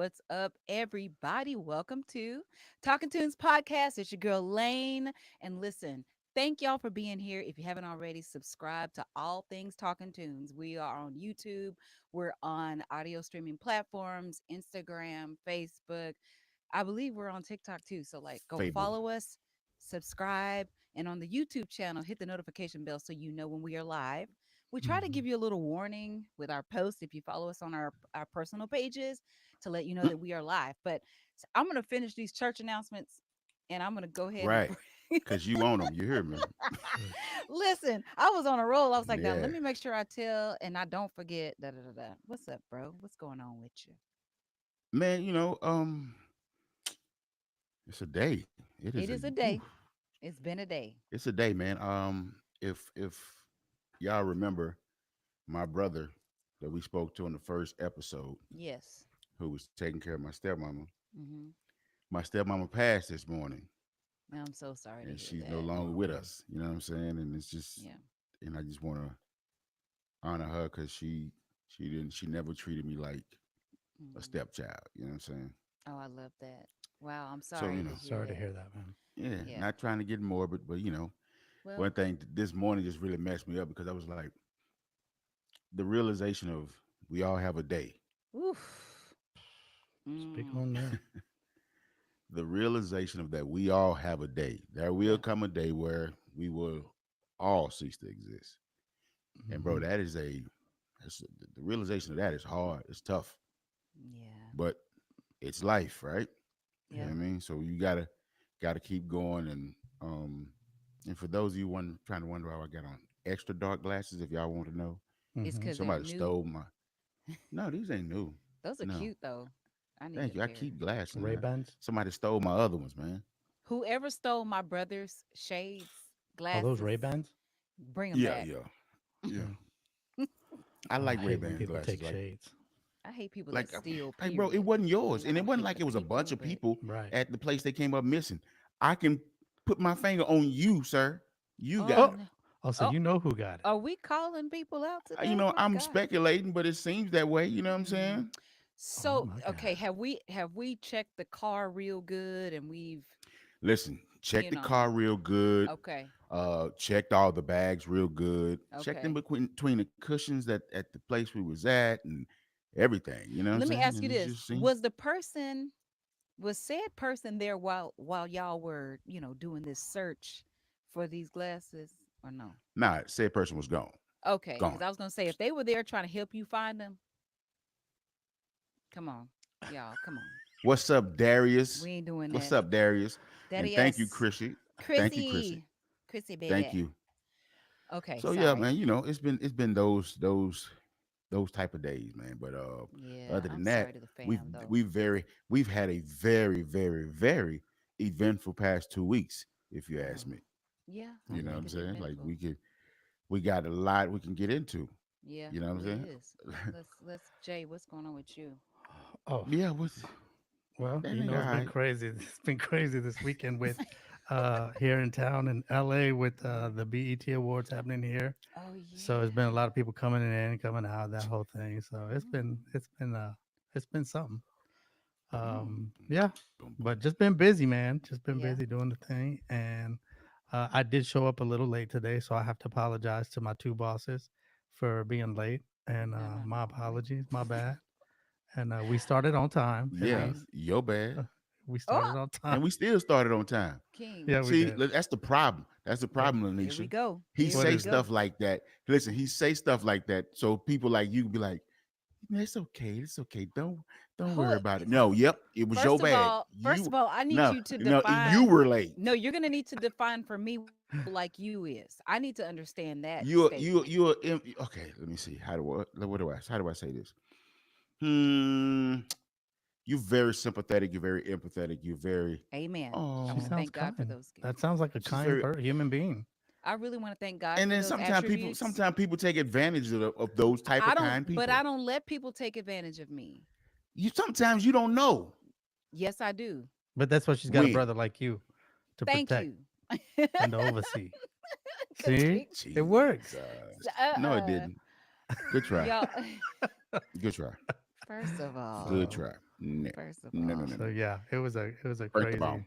What's up, everybody? Welcome to Talking Tunes Podcast. It's your girl Lane. And listen, thank y'all for being here. If you haven't already, subscribe to all things Talking Tunes. We are on YouTube, we're on audio streaming platforms, Instagram, Facebook. I believe we're on TikTok too. So, like, go Fable. follow us, subscribe, and on the YouTube channel, hit the notification bell so you know when we are live. We try to Mhm. give you a little warning with our posts if you follow us on our personal pages to let you know Mm, that we are live. But I'm going to finish these church announcements and I'm going to go ahead and right. Because you own them. You hear me? Yes. listen. I was on a roll. I was like, now Yeah. let me make sure I tell and I don't forget. Da, da, da, da. What's up, bro? What's going on with you? Man, it's a day. It is It a is a oof, day. It's been a day. it's a day, man. If y'all remember my brother that we spoke to in the first episode, Yes. who was taking care of Hmm. my stepmama passed this morning, I'm so sorry to and hear she's no that. longer Oh with man. us. You know what I'm saying? And it's just, Yeah. and I just want to honor her because she never treated me like a Hmm. stepchild. You know what I'm saying? Oh, I love that. Wow. I'm So sorry to hear Sorry to that. hear that, man. yeah, Yeah. not trying to get morbid, but Well, one thing this morning just really messed me up because I was like, the realization of we all have a day. oof. Speak Mm, on that. The realization of that we all have a day. There will yeah. come a day where we will all cease to exist. And bro, Hmm. the realization of that is hard. It's tough, Yeah. but it's life, right? You know Yeah. Yeah. what I mean? So you gotta keep going. And for those of you trying to wonder how I got on extra dark glasses, if y'all want to know, It's Hmm. because they're somebody new. stole my. No, these ain't new. Those are No, cute, though. I need a thank you. I pair. keep glasses, Ray man. Bans. Somebody stole my other ones, man. Whoever stole my brother's shades, Are those glasses, Ray Bans? bring them Yeah, back. yeah, yeah. Mm. I Oh, I like Ray hate when Bans people glasses. take shades. I hate people that Like, steal, like, bro, it period. wasn't I yours, mean, I and it don't wasn't hate like the it was a bunch people, of but people Right. at the place they came up missing. I can put my finger on you, sir. You oh, got Oh. it. no. Oh, so Oh, you know who got it? are we calling people out today? My I'm God. speculating, but it seems that way. You know what I'm Mm. saying? Oh So, my okay, God. have we checked the car real good and we've, Listen, check you the know, car real good. okay, Checked all the bags real good. Checked in okay. between the cushions that at the place we was at and everything. You know what I'm Let me saying? ask you And it this. just seemed Was said person there while y'all were, doing this search for these glasses or no? nah. Said person was gone, Okay, because gone. I was gonna say if they were there trying to help you find them, come on, y'all, come on. What's up, Darius? We ain't doing What's that. up, Darius? And Daddy thank you, S. Chrissy. Thank you, Chrissy. Chrissy Thank baby. you. Okay, So yeah, sorry. man, it's been those type of days, man. But Yeah, other I'm than that, sorry to the we've fam though. we've had a very, very, very eventful past 2 weeks, if you ask Oh, me. yeah, I You know what bet I'm it's saying? Like eventful. we got a lot we can get into. Yeah, You know what I'm well, it saying? is. Let's Jay, what's going on with you? Oh, Yeah, what's well, that you nigga know all it's been right. crazy. It's been crazy this weekend with here in town in LA with the BET Awards happening here. Oh So it's been a yeah. lot of people coming in and coming out, that whole thing. So Mm, it's been something. mm, Yeah, Boom, boom. but just been busy, man. Just been yeah. busy doing the thing, and I did show up a little late today, so I have to apologize to my two bosses for being late. And No, no, my no. apologies, my bad. And we started on time, at Yeah, I least. your bad. Uh, we oh started on time. And we still started on time. King. Yeah, we See, did. that's the problem. That's the What? problem, Here we Anisha. go. He Here What say we is it? go. stuff like that. Listen, he say stuff like that, so people like you be like, "Man, it's okay, it's okay. Don't Who worry about it." No, yep, it was your bad. first of all, I need No, you to no, you define. were late. No, you're gonna need to define for me what people like you is. I need to understand that You statement. you okay. Let me see. How do I say this? Hmm. You're very sympathetic. You're very empathetic. You're very Amen. I She want to oh. sounds thank God for kind. those gifts. That sounds like a She's kind very human being. I really want to thank God and for then those attributes. sometimes people take advantage of those type I of don't, kind but people. I don't let people take advantage of me. You sometimes you don't know Yes, I do. But that's why she's got a when. brother like you to Thank protect you. and to oversee. Cause See? King, It works. Jesus, no, it uh-uh. didn't. Good try. Y'all, Good try. first of all, Good So try. No, First of no, no, all, no, So no. yeah, it was a First of all,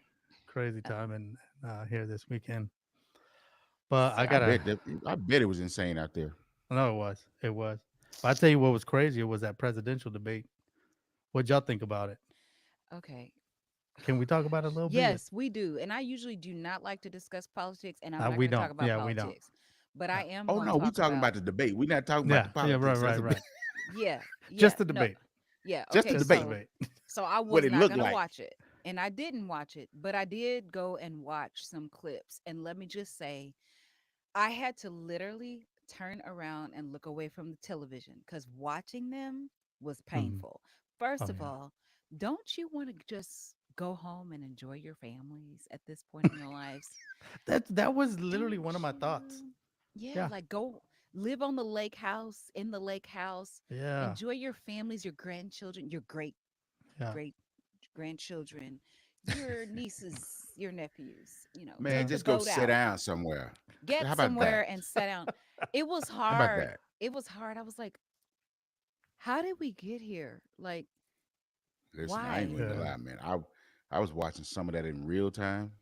crazy uh, time and here this weekend. But I so I gotta bet that I bet it was insane out there. no, it was. But I tell you what was crazy was that presidential debate. What'd y'all think about it? okay. Can we talk about it a little bit? Yes, we do. And I usually do not like to discuss politics, and I'm not We going to talk don't. about Yeah, we don't. politics. But I Yeah, am Oh going no, to we talk talking about, about the debate. We're not talking about the yeah, yeah. Right, politics of right, the right. yeah, Just yeah, the no, debate. yeah. just the Okay, Just the debate. so debate. I What was it not looked going to like. watch it, and I didn't watch it, but I did go and watch some clips. And let me just say, I had to literally turn around and look away from the television because watching them was Mhm. painful. First Oh of yeah. all, don't you want to just go home and enjoy your families at this point in your lives? That was literally Don't one of my thoughts. you? Yeah, Yeah, like go live on the lake house, in the lake house, yeah, enjoy your families, your grandchildren, your yeah, great grandchildren, your nieces, your nephews. Man, Take the just go boat sit out, down somewhere. How get about that? somewhere and sit down. It was How about hard. that? It was hard. I was like, how did we get here? Like, Listen, I ain't why? going to yeah, lie, man. I was watching some of that in real time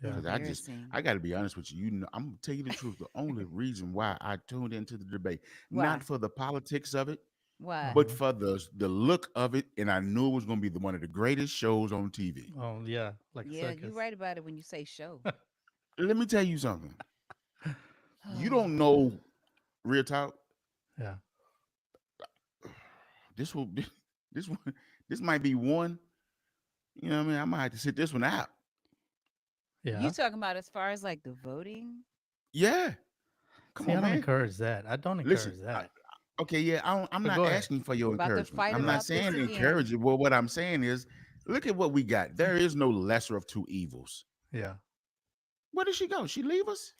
yeah. because Embarrassing. I got to be honest with you. You know, I'm gonna tell you the truth. The only reason why I tuned into the debate, not Why? for the politics of it, Why? but Uh-huh. for the look of it, and I knew it was going to be one of the greatest shows on TV. Oh yeah, like a Yeah, you circus. right about it when you say show. Let me tell you something. You don't know real talk. Yeah, This will this one this might be one. You know what I mean? I might have to sit this one out. You yeah. talking about as far as like the voting? Yeah, come See, I on, don't man. encourage that. I don't Listen, encourage that. okay, yeah, I'm But not go ahead. asking for your About to encouragement. fight I'm not about this saying to again. encourage it. Well, what I'm saying is, look at what we got. There is no lesser of two evils. Yeah, Where did she go? She leave us?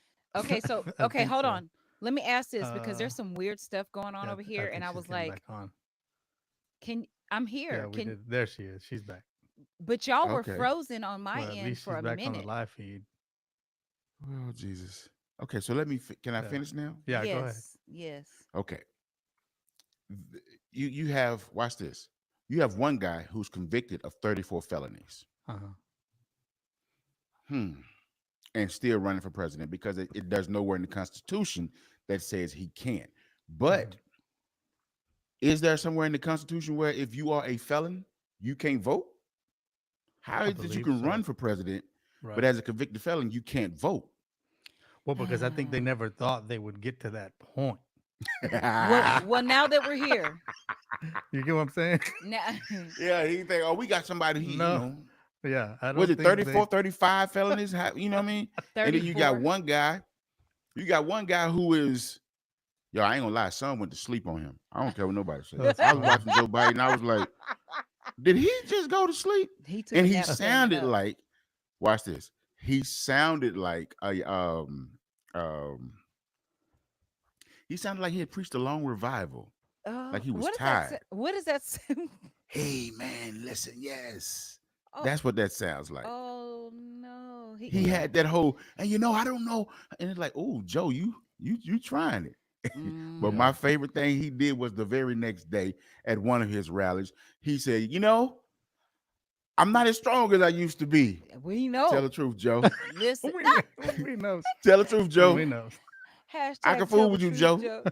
I Okay, think hold so. on. Let me ask this because Uh, there's some weird stuff going on yeah, over I here, and think I she's was getting back like, on. "Can I'm Yeah, here? we Can?" did. There she is. She's back. But y'all were Okay. frozen on my Well, at end least for she's a back on the minute. live feed. Oh Jesus. Okay, so let me. Can I Yeah, finish now? yeah. Go ahead. Yes, yes. Okay. You have watch this. You have one guy who's convicted of 34 felonies. Uh huh. Hmm. And still running for president because it does nowhere in the Constitution that says he can't. Hmm. But is there somewhere in the Constitution where if you are a felon, you can't vote? How I is it that you believe can run so. for president, but Right. as a convicted felon, you can't vote? Well, because I think they never thought they would get to that point. Well, now that we're here, You get what I'm saying? now Yeah, he think, oh, we got somebody, No. Yeah, I was don't it think they. 34, 35 felonies? You know what I mean? And then 34. you got one guy who is, yo, I ain't gonna lie, son went to sleep on him. I don't care what nobody say. That's I was funny. watching Joe Biden, I was like, did he just go to sleep? He took And a he nap standing sounded up. like, watch this. He sounded like um he sounded like he had preached a long revival, like he was What is that? tired. What is that? Hey man, listen, yes. Oh, That's what that sounds like. oh no. He had that whole, and I don't know. And it's like, oh, Joe, you trying it. But Mm, my Yeah. favorite thing he did was the very next day at one of his rallies, he said, I'm not as strong as I used to be. we Tell know. the truth, Joe. Listen, We knows. Tell the truth, We Joe. knows. I can hashtag tell fool the with you, truth, Joe. Joe.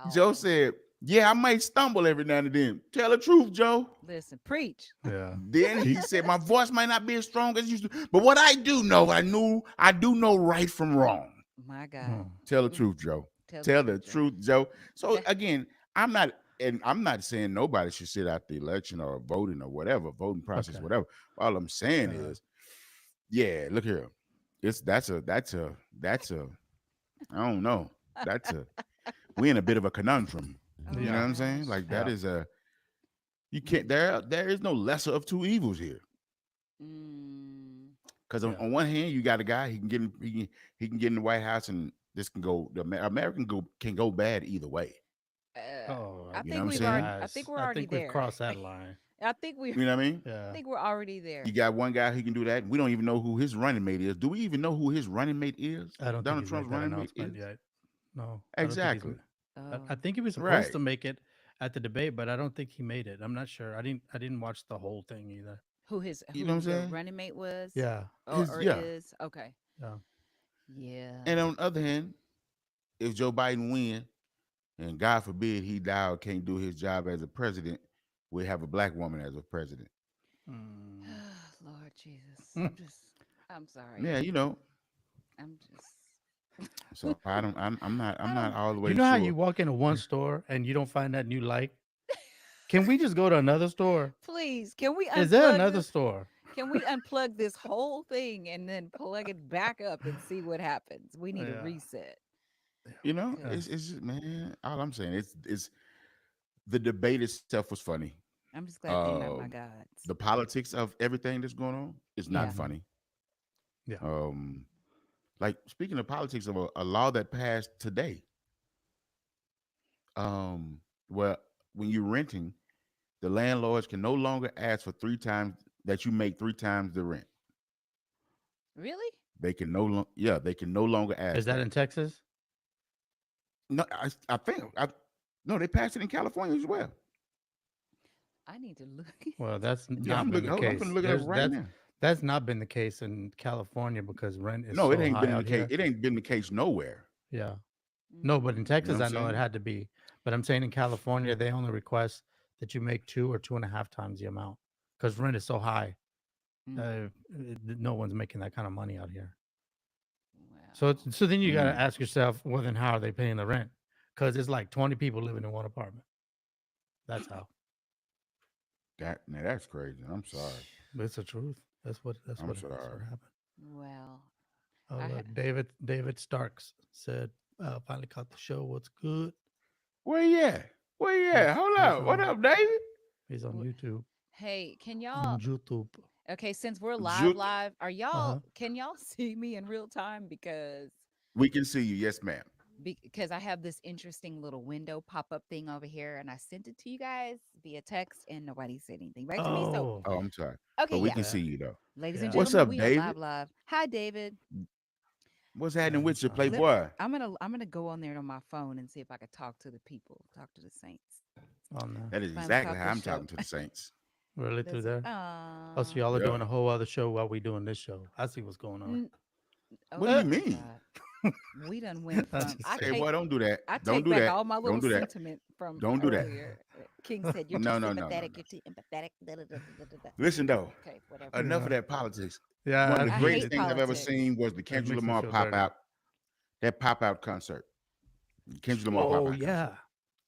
Joe Wow. said, yeah, I might stumble every now and then. Tell the truth, Joe. Listen, preach. Yeah. Then he said, my voice might not be as strong as it used to, but what I do know, I do know right from wrong. My God. Hmm. Tell the Mm, truth, Joe. tell the Tell the truth, Joe. truth, Joe. So Eh, again, I'm not saying nobody should sit out the election or voting or whatever, voting process, Okay. whatever. All I'm saying Uh, is, yeah, look here. It's that's a I don't know. That's a we're in a bit of a conundrum. oh You know yeah. what I'm saying? gosh. Like that Yeah. is a you can't Mm, there is no lesser of two evils here. mm. Because Yeah. on one hand, you got a guy he can get in the White House and this can go the American can go bad either way. Uh, Oh, I You know what think I'm we've yeah. already. saying? I think we're I already think we've there. crossed that line. I think we. You know what I mean? I Yeah. think we're already You there. got one guy who can do that. We don't even know who his running mate is. Do we even know who his running mate is? I don't think Donald he's Trump's made that running mate announcement is? yet. No, I don't think he's. Exactly. I Oh, think he was supposed Right. to make it at the debate, but I don't think he made it. I'm not sure. I didn't watch the whole thing either. You know what I'm who the saying? running mate was Yeah. or Yeah. is? Okay. Yeah. Yeah. And on the other hand, if Joe Biden win, and God forbid he die or can't do his job as a president, we have a black woman as a president. Mm. Lord Jesus. I'm sorry. Yeah, you know. I'm just So I don't. I'm I not don't all the way You know how sure. you walk into one store and you don't find that new light? Can we just go to another store? please, can we Is there unplug another this? store? Can we unplug this whole thing and then plug it back up and see what happens? We need a Yeah. reset. You know, Yeah. Cause it's just, man. All I'm saying it's the debate itself was funny. I'm just glad they're not Um, my the gods. politics of everything that's going on is not Yeah. Hmm. funny. Yeah. Um, like speaking of politics of a law that passed today. Well, when you're renting, the landlords can no longer ask for three times that you make three times the rent. Really? They can no longer, yeah, they can no longer Is ask that that. in Texas? No, I think no, they passed it in California as well. I need to look. Well, that's Yeah, not I'm been looking. the Hold on, I'm gonna case. look it up There's right now. that's not been the case in California because rent is No, it so ain't high been in the out case. here. It ain't been the case nowhere. Yeah. No, but in Mm, You know what Texas, I'm I know it saying? had to be. But I'm saying in California, they only request that you make two or two and a half times the amount because rent is so high. mm. No one's making that kind of money out here. So, Wow. so then you got to Mm, ask yourself, well, then how are they paying the rent? Because it's like 20 people living in one apartment. That's how. that now that's crazy. I'm sorry. But it's the truth. That's I'm what it is. sorry. What happened? Well, Oh, I look, David Starks said, finally caught the show. What's good? Where you at? Where you at? He's Hold he's up. What on up, David? he's on w- YouTube. hey, can On y'all YouTube. okay, since we're live Ju- live, are Uh huh. y'all can y'all see me in real time we can see you. Yes, ma'am. because I have this interesting little window pop-up thing over here and I sent it to you guys via text and nobody said anything back to me. So, Oh, Oh, I'm sorry. okay, But we yeah. can okay. see you though. Ladies and Yeah. What's gentlemen, up, we are David? live. Hi David. What's Yeah, happening with he's you, on. Let, Playboy? I'm gonna go on there on my phone and see if I could talk to the people, talk to the saints. On there. That is Finally exactly caught how this I'm show. talking to the Saints. Really through That's it. there? Oh, so y'all are Yeah. doing a whole other show while we doing this show. I see what's going on. N- What do you oh my mean? God. We done went I'm from just Hey, saying. boy, don't do that. I Don't take do back that. all my Don't little do that. sentiment from Don't do that. earlier. King said, "You're too No, no, no, no, sympathetic. no. You're too empathetic." Da, da, da, da, da, da. Listen though, Okay, whatever. enough of Yeah. that politics. Yeah, One of the I I hate greatest hate it. things I've ever politics. seen was the It Kendrick makes me Lamar feel pop dirty. out. That pop out concert. Kendrick Lamar pop Oh out concert. yeah.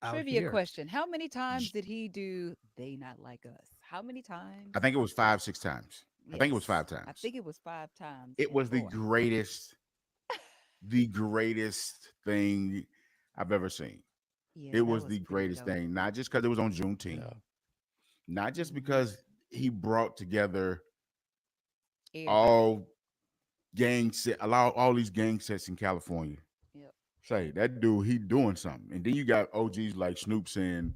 Out Trivia here. question: how many times J- did he do "They Not Like Us"? How many I times? think it was 5, 6 times. I think it was Yes, five I times. think it was 5 times It or was more. the greatest thing I've ever seen. Yeah, It that was was the pretty greatest dope. thing, not just because it was on Juneteenth, Yeah. not just Hmm. because he brought together Everybody. all gang set, allow all these gang sets in California. Yep. Say that dude, he doing something. And then you got OGs like Snoop saying,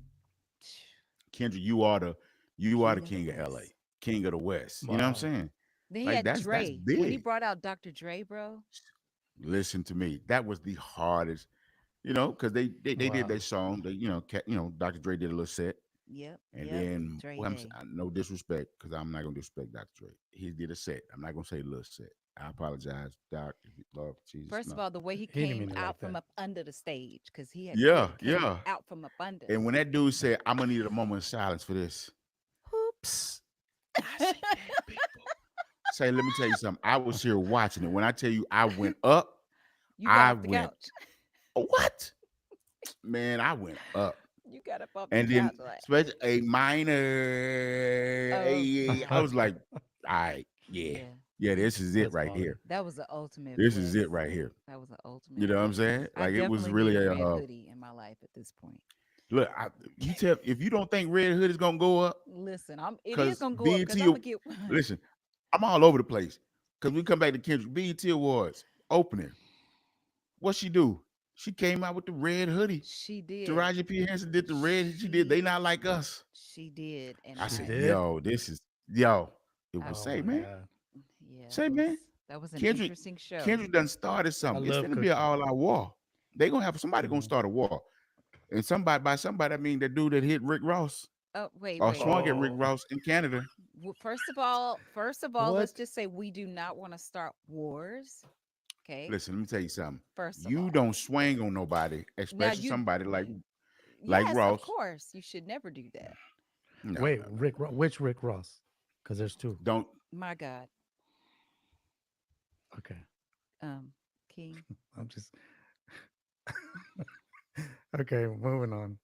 Kendrick, you are the King of the king of LA, West. king of the West. You know what I'm Wow. saying? Then he Like had that's Dre. When he big. brought out Dr. Dre, bro. Listen to me. That was the hardest, because they did their Wow. song. They, Dr. Dre did a little set. Yep, And yep. then, Dre well, Day. no disrespect, because I'm not gonna disrespect Dr. Dre. He did a set. I'm not gonna say a little set. I apologize, Doc. If you love Jesus, First of no. all, the way he He didn't came mean it like out from that. up under the stage, because he had Yeah, really came yeah. out from up under. And when that dude said, "I'm gonna need a moment of silence for this," Whoops. I said, "Damn, people." Say, let me tell you something. I was here watching it. When I tell you, I went up. You got I off the went couch. what? Man, I went up. You got up off the And then, couch like, especially a minor, oh I was like, all right, yeah, yeah. yeah, this is it That's right funny. here. That was the ultimate This is flex. it right here. That was the You ultimate know what I'm flex. saying? I Like it was definitely need really a a red hoodie in my life at this point. look. You tell if you don't think Red Hood is gonna go up, Listen, it is because gonna go up because BET. I'm gonna get one. Listen, I'm all over the place. Because we come back to Kendrick BET Awards opening. What she do? She came out with the red hoodie. She did. Taraji P. Henson did the red. She did. They She not like us. she did, and I She said, did? yo, this is yo. It was I Oh say, my man, God. yeah, say, man. that was an Kendrick, interesting show. Kendrick done started I something. It's love gonna be an Cookie. all-out war. They gonna have somebody gonna Hmm. start a war. And somebody by somebody, I mean the dude that hit Rick Ross Oh, wait, or wait. swung at Rick Oh, Ross in Canada. First of all, let's what? just say we do not want to start wars. Okay. Listen, let me tell you something. First of You all. don't swing on nobody, Now especially you, somebody you like yes, of Ross. course. You should never do that. No, Wait, no, no, Rick? Which Rick Ross? Because there's two. don't. My God. Okay, Um, King. I'm just okay. Moving on.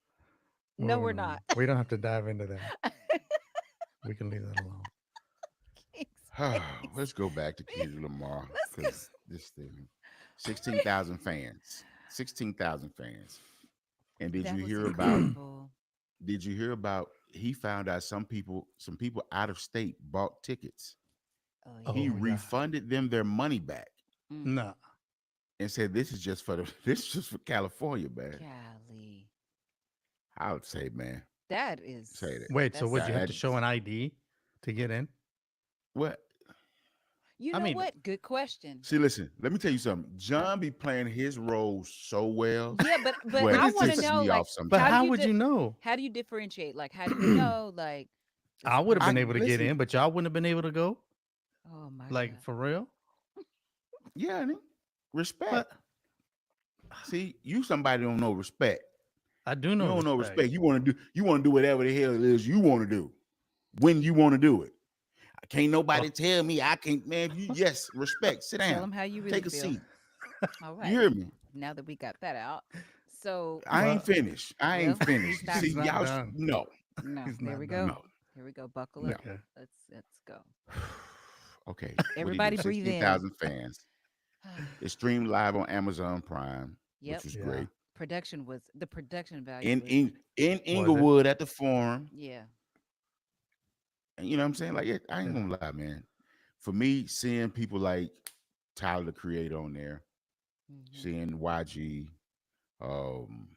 No, we're Moving not. on. We don't have to dive into that. We can leave that alone. King's face. Let's go back to Kendrick Lamar Let's go. because this thing, 16,000 fans, 16,000 fans. And did That you was hear about? incredible. Did you hear about? He found out some people out of state bought tickets. Oh He Oh yeah. my god. refunded them their money back Mm. Nah. and said, "This is just for the this is just for California, man." Golly. I would say, man, That is say that. Wait. So would that's you have That to show an ID to get in? what? you I know mean, what? Good question. See, listen. Let me tell you something. John be playing his role so well, Yeah, but but but I it it's want to just. pisses know me like off But how do how sometimes. you would you know? how do you differentiate? Like how do you know like this I would have I been able person? to get listen. in, but y'all wouldn't have been able to go. Oh my Like God. for real? Yeah, I mean, respect. But See, you somebody don't know respect. I do You know don't know respect. respect. You want to do whatever the hell it is you want to do when you want to do it. Can't Oh, nobody tell me I can't, man. You yes, respect. Sit Tell down. them how you really Take a feel. seat. All You right. hear me? Now that we got that out. So, I ain't well, finished. I ain't well, he's finished. not See, he's not y'all, done. no, no. He's There we not go. done. no, Here we go. Buckle no. up. Okay. Let's go. Okay, what do you do? Everybody breathe in. 16,000 fans. It's streamed live on Amazon Prime, which Yep. was Yeah. great. The production value was In Was it? Inglewood at the Forum, yeah. and you know what I'm saying? Like, I ain't Yeah. gonna lie, man. For me, seeing people like Tyler the Creator on there, Hmm. seeing YG, um,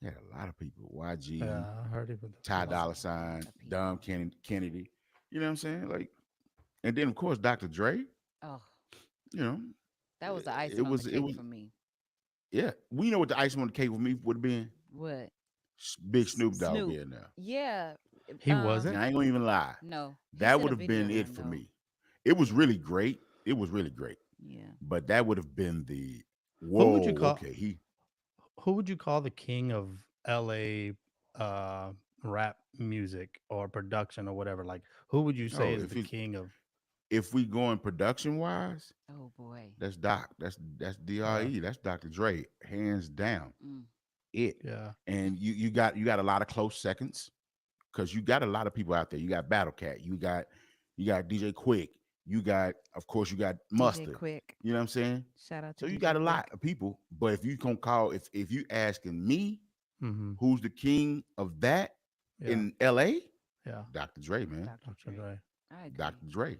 yeah, a lot of people. YG, Yeah. I heard it with Ty a lot. Dolla A lot Sign, of Dom people. Kennedy. You know what I'm saying? Like, and then of course Dr. Dre. Oh, You know, that was the it icing on the was it cake was for me. yeah. We know what the icing on the cake with me would have been. What? Big Snoop Dogg Snoop. being there. Yeah. He See, wasn't. I ain't gonna even lie. No. He That sent would a have been video it in for though. me. It was really great. It was really great. Yeah. But that would have been the Who would you whoa. call? Okay, he. Who would you call the king of LA uh, rap music or production or whatever? Like, who would you say Oh, is the king of? if we going production wise, Oh boy. that's Doc. That's Yeah. Dre. That's Dr. Dre, hands down. Mm. It. Yeah. And you got a lot of close seconds because you got a lot of people out there. You got Battle Cat. You got DJ Quick. You got, of course, you got DJ Mustard. Quick. You know what I'm saying? Shout out to So you DJ got a lot Quick. of people. But if you gonna call, if you asking me Mm-hmm. who's the king of that Yeah. in LA, Yeah. Dr. Dre, man. Dr. Dr. Dre. Dre. I agree. Dr. Dre.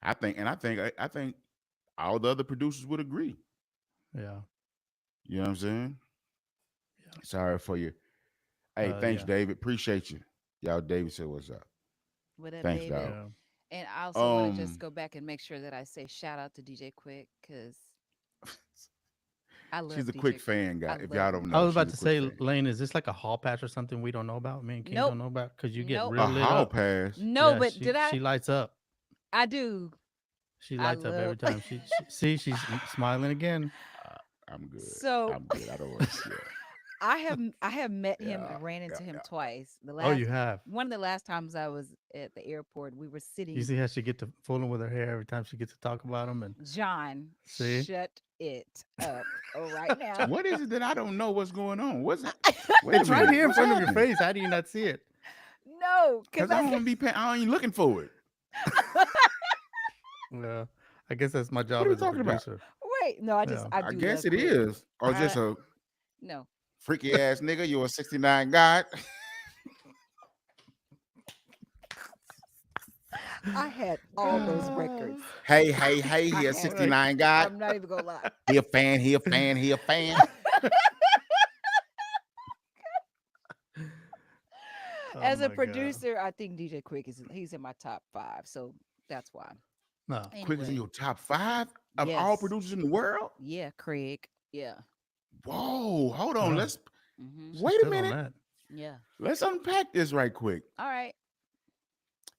I think all the other producers would agree. Yeah. You know what I'm saying? Yeah. Sorry for you. Hey, thanks, Yeah. David. Appreciate you. Y'all, David said what's up. What up, Thanks, David? dog. Yeah. And I also want to just Um, go back and make sure that I say shout out to DJ Quick because I she's love a DJ quick Quick. fan, I guy. If love y'all him. don't I know, was she's about a to quick say, fan. Lane, is this like a hall patch or something we don't know about? Me and King Nope. don't know about because you get Nope. real A lit hall up. pass. No, Yeah, but did she I? lights up. I do. She I lights up love. every time. She see she's smiling again. Uh, I'm good. So I'm good. I don't want. Yeah, I have met him yeah, and ran yeah, into him yeah. twice. The Oh, you last have. one of the last times I was at the airport, we were You sitting. see how she get to fooling with her hair every time she gets to talk about him, and John, see, shut it up. All right now. What is it that I don't know what's going on? What's it? Wait a it's right minute. here in What's front of your happening? face. How do you not see it? No, because Because I I don't said want to be paying. I ain't looking for it. Well, I guess that's my What job are we as a talking about? producer. wait. No, I just Yeah. I I do guess love it Quick. is. Or just I a no. freaky ass nigga. You're a 69 god. I had all those Ah. records. Hey, hey, hey. I He a had them. Right. 69 god. I'm not even gonna lie. He a fan. He a fan. He a fan. Oh As a my god. producer, I think DJ Quick he's in my top 5, so that's why. No. Quick is in Anyway, your top 5 of all yes, producers in the world. yeah, Craig, yeah. Whoa, hold on. Uh, Let's. Mm-hmm. She's Wait a good on minute. that. Yeah. Let's unpack this right quick, All right.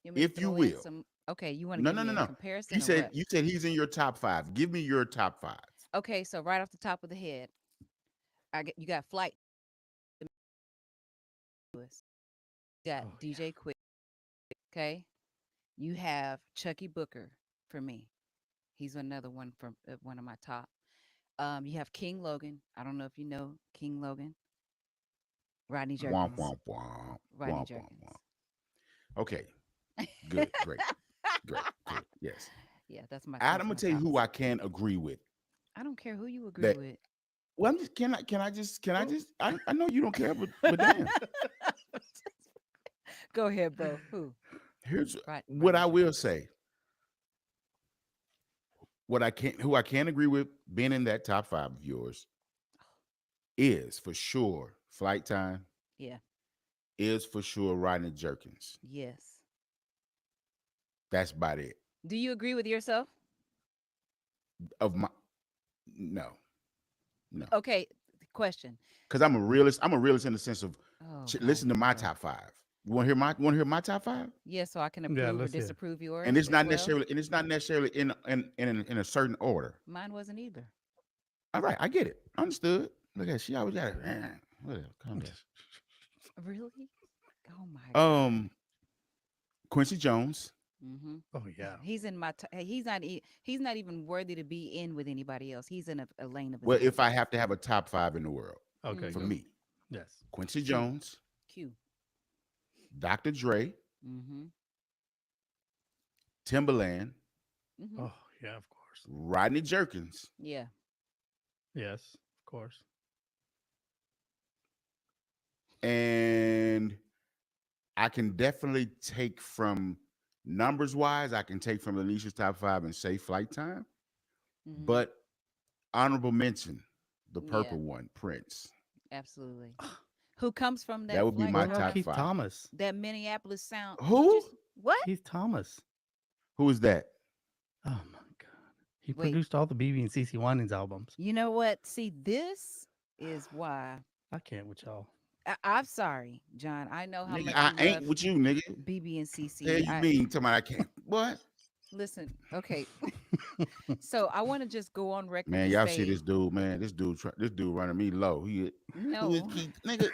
You want me to if you throw in will. some? Okay. You want to No, give no, me no, a no. He comparison or said what? you said he's in your top five. Give me your top five. Okay. So right off the top of the head, you got Flight Lewis. You got Oh yeah. DJ Quick. Okay. You have Chucky Booker for me. He's another one from one of my top. You have King Logan. I don't know if you know King Logan. Rodney Womp Jerkins. womp womp Rodney womp womp Jerkins. womp. Okay, good, great, great, cool. Yes, Yeah, I'm that's gonna my tell you who tops. I can agree with. I don't care who you agree That with. well, I'm just can I Who? just I know you don't care, but damn. Go ahead, bro. Who? Here's what Rodney I will Jerkins. say. What I can't who I can agree with being in that top five of yours is for sure Flight Time, Yeah. is for sure Rodney Jerkins. Yes. That's about it. Do you agree with yourself? Of my no, no. Okay. Question. Because I'm a realist. I'm a realist in the sense of Oh God, listen to here we my go. top five. You want to hear my top five? Yeah, so I can Yeah, approve or let's hear. disapprove And yours it's as not well. necessarily in a certain order. Mine wasn't either. All right, I get it. Understood. Look at she always got it. Whatever. Calm down. Really? Oh my God. Um, Quincy Jones. Mm-hmm. Oh yeah. He's in my. Hey, he's not even worthy to be in with anybody else. He's in a lane of his Well, if own. I have to have a top five in the world, Okay, for Mm-hmm. go. me, Yes. Quincy Q. Jones, Q. Dr. Dre, Mm-hmm. Timberland, Mm-hmm. Oh yeah, of course. Rodney Jerkins, Yeah. Yes, of course. and I can definitely take from numbers wise, I can take from Anisha's top five and say Flight Time, Mm-hmm. but honorable mention, the Yeah. purple one, Prince. Absolutely. Who comes from That that would be flight my What about top time? Keith five. Thomas? That Minneapolis sound. Did you? Who? What? Keith Thomas. Who is that? Oh my god. He Wait. produced all the BB and CC Winans albums. You know what? See, this is why. I can't with y'all. I'm sorry, John. I know how Nigga, much I you ain't love with you, nigga. BB and Hell CC. you I mean? Tell me I can't. What? listen. Okay, so I want to just go on record Man, to y'all see say this dude, man. This dude running me low. Who is no. Keith? Nigga,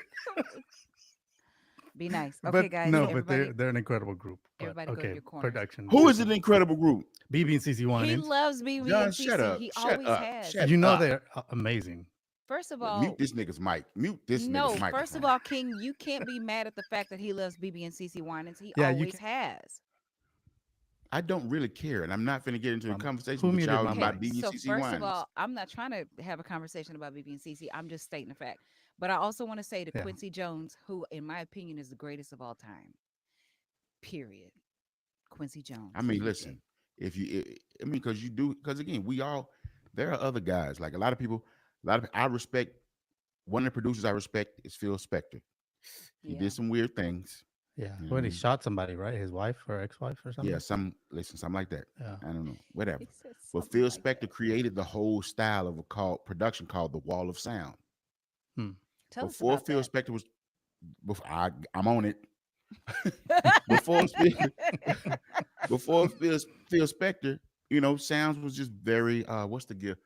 Be nice. Okay, But guys. no, but Everybody, they're an incredible group. But everybody, go to okay, your corners. production. who This is is an incredible group? BB and CC He Winans. loves BB John, and shut CC. up. He Shut always up. has. Shut You know up. they're amazing. First of Mute all, this nigga's mic. Mute this nigga's no. First of microphone. all, King, you can't be mad at the fact that he loves BB and CC Winans. He Yeah, you always can. has. I don't really care, and I'm not finna get into a Um, conversation who with muted y'all my Okay, about mic? so BBCC first of wines. all, I'm not trying to have a conversation about BB and CC. I'm just stating a fact. But I also want to say to Yeah. Quincy Jones, who, in my opinion, is the greatest of all time. Period. Quincy I Jones, mean, PJ. listen, if you, I mean, because you do, because again, we all, there are other guys, like a lot of people, I respect, one of the producers I respect is Phil Spector. He Yeah. did some weird things. Yeah. You know what I When he mean? shot somebody, right? His wife or ex-wife or Yeah, something. something like that. Yeah. I don't know, whatever. He said But something Phil like Spector that. created the whole style of a production called the Wall of Sound. Hmm. Tell us Before about Phil that. Spector was, before I'm on it. before Phil, before Phil Spector, sounds was just very what's the gift?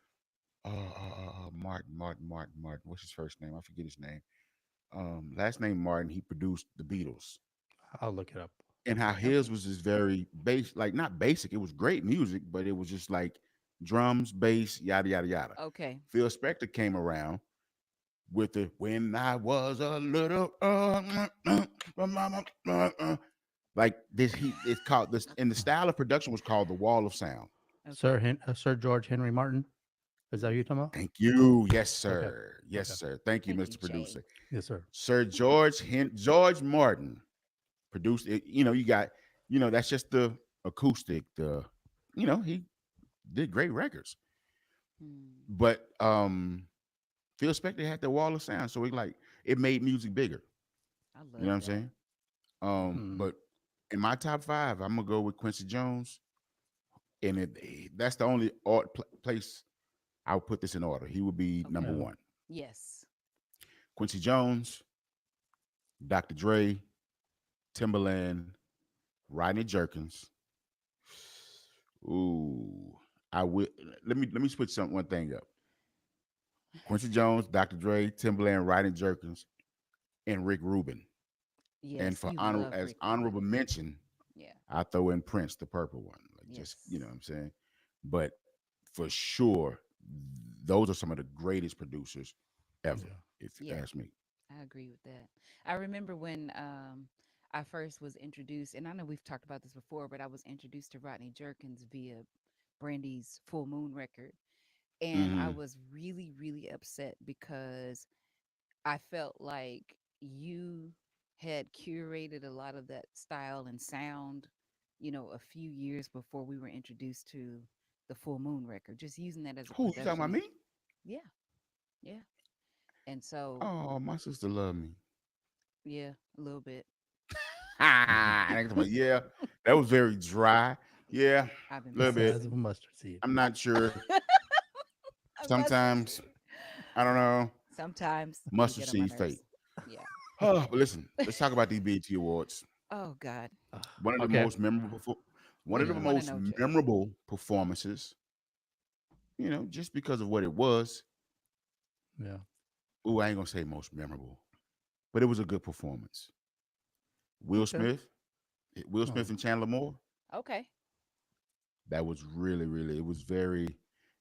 Martin. What's his first name? I forget his name. Last name Martin. He produced the Beatles, I'll look it up. and how his Okay. was just very basic, like not basic. It was great music, but it was just like drums, bass, yada yada yada. Okay. Phil Spector came around with the "When I Was a Little," like this. It's called this, and the style of production was called the Wall of Sound. Okay. Sir George Henry Martin. Is that who you're talking about? Thank you. Yes, Okay. sir. Yes, Okay. sir. Thank you, Thank you, Mr. Jay. Producer. Yes, sir. Sir George Martin produced it. You got, that's just the acoustic. He did great records. Hmm. But Phil Spector had the Wall of Sound, so it made music bigger. I You know what love I'm that. saying? Hmm. But in my top five, I'm gonna go with Quincy Jones, and that's the only place I would put this in order. He would be number Okay. Yeah. one. Yes. Quincy Jones, Dr. Dre, Timberland, Rodney Jerkins. Ooh, I would let me switch one thing up. Quincy Jones, Dr. Dre, Timberland, Rodney Jerkins, and Rick Rubin. And Yes, for you honor love as Rick honorable Rubin. mention, Yeah. I throw in Prince, the purple one. Like just Yes. what I'm saying. But for sure, those are some of the greatest producers ever, Yeah. if you Yeah. ask me. I agree with that. I remember when I first was introduced, and I know we've talked about this before, but I was introduced to Rodney Jerkins via Brandy's Full Moon record. And I Hmm. was really, really upset because I felt like you had curated a lot of that style and sound, a few years before we were introduced to the Full Moon record, just using that as a Who you talking production about aid. me? Yeah. Yeah. And so, Oh, my sister love me. yeah, a little bit. I think about, yeah, that was very dry. Yeah, I've been a little The bit. size practicing. of a mustard seed. I'm not sure. A mustard Sometimes seed. I don't know. Sometimes you Mustard get on my seed fate. nerves. Yeah. Oh, but listen, let's talk about these BET Awards. Oh God. One of the Okay. most one What of do the you Yeah. want to most know, Joe? memorable performances. Just because of what it was. Yeah. Ooh, I ain't gonna say most memorable, but it was a good performance. Will Okay. Smith, Will Oh. Smith and Chandler Moore. Okay. That was really, really. It was very,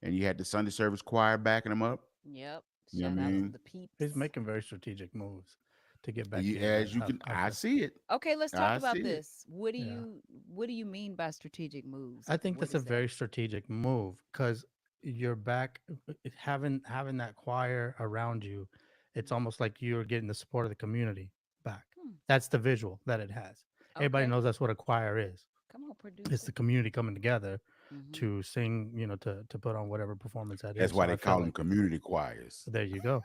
and you had the Sunday service choir backing them up. Yep. You know Shout what I out to mean? the He's peeps. making very strategic moves to get back together. As you can, I Usher. see it. Okay, let's talk I about see it. this. What do Yeah. you what do you mean by strategic moves? I Like think what that's a is that? very strategic move because you're back having that choir around you. It's almost like you're getting the support of the community back. Hmm. That's the visual that it has. Everybody Okay. knows that's what a choir is. Come on, It's the producer. community coming together Mm-hmm. to sing, to put on whatever performance that That's is. why So they I call felt them like community choirs. there you go.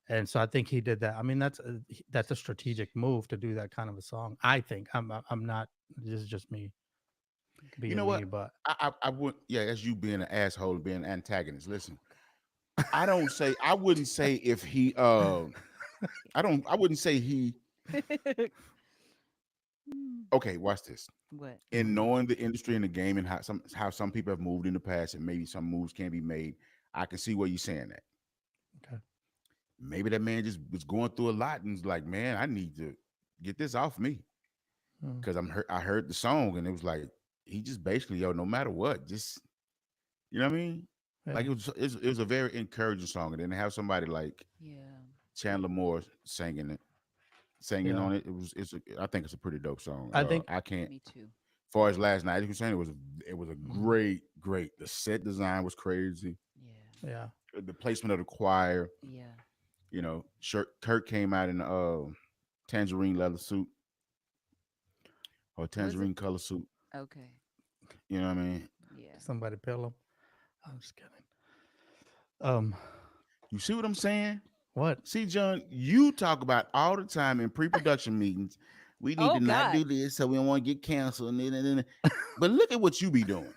And so I think he did that. I mean, that's a strategic move to do that kind of a song. I think I'm not. This is just me You know being me, what? but I would, yeah, as you being an asshole and being an antagonist. Listen, Oh I wouldn't say if he I wouldn't say he God. Hmm. okay, watch this. What? In Mhm. knowing the industry and the game and how some people have moved in the past and maybe some moves can be made, I can see where you're saying that. Okay. Maybe that man just was going through a lot and was like, man, I need to get this off me. Mm, Cause I heard the song and it was like he just basically, yo, no matter what, just you know what I mean? Like yeah. it was a very encouraging song. And then to have somebody like Yeah. Chandler Moore singing Yeah. on it. I think it's a pretty dope song. I think I can't. Me too. Far as last night, you were saying it was a mhm, great. The set design was crazy. Yeah. yeah. The placement of the choir. Yeah. Kirk came out in tangerine leather suit or Was it? tangerine color suit. Okay. You know what I mean? Yeah. Somebody pill him. I'm just kidding. Um, You see what I'm saying? what? See, John, you talk about all the time in pre-production meetings. We need Oh to not God. do this so we don't want to get canceled. But look at what you be doing.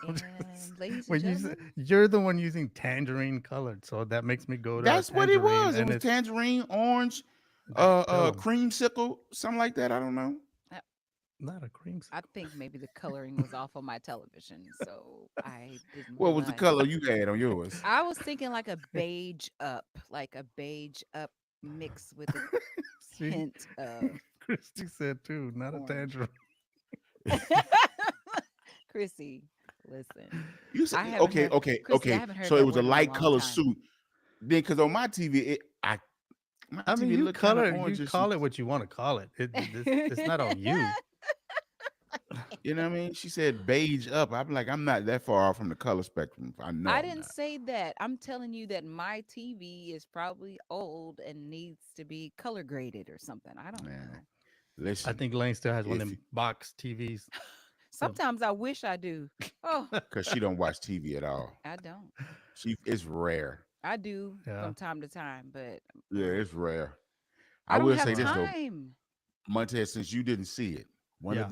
And ladies and When gentlemen, you're the one using tangerine colored, so that makes me go to a That's what it tangerine, was. It and was it's tangerine, orange, that's Pelham, creamsicle, something like that. I don't know. I, not a I creamsicle. think maybe the coloring was off on my television, so I didn't What was the realize. color you had on yours? I was thinking like a beige up mix with a See, hint of Christy said too, not a orange. tangerine. Chrissy, listen. You said I haven't okay, heard okay, Chrissy, I okay. haven't heard So it that was a word in a light long color time. suit. Then, because on my TV, my I mean, TV looked kind of you orangish. call it what you want to call it. It's not on you. You know what I mean? She said beige up. I'm like, I'm not that far off from the color spectrum. I know I I'm didn't not. say that. I'm telling you that my TV is probably old and needs to be color graded or something. I don't Man, know. I listen, think Lane still has one of if them box TVs. The Sometimes I wish I do. Oh, because she don't watch TV at all. I don't. It's rare. I do yeah, from time to time, but Yeah, uh, it's rare. I I don't will have say uh, this though, time. Montez, since you didn't see it, yeah.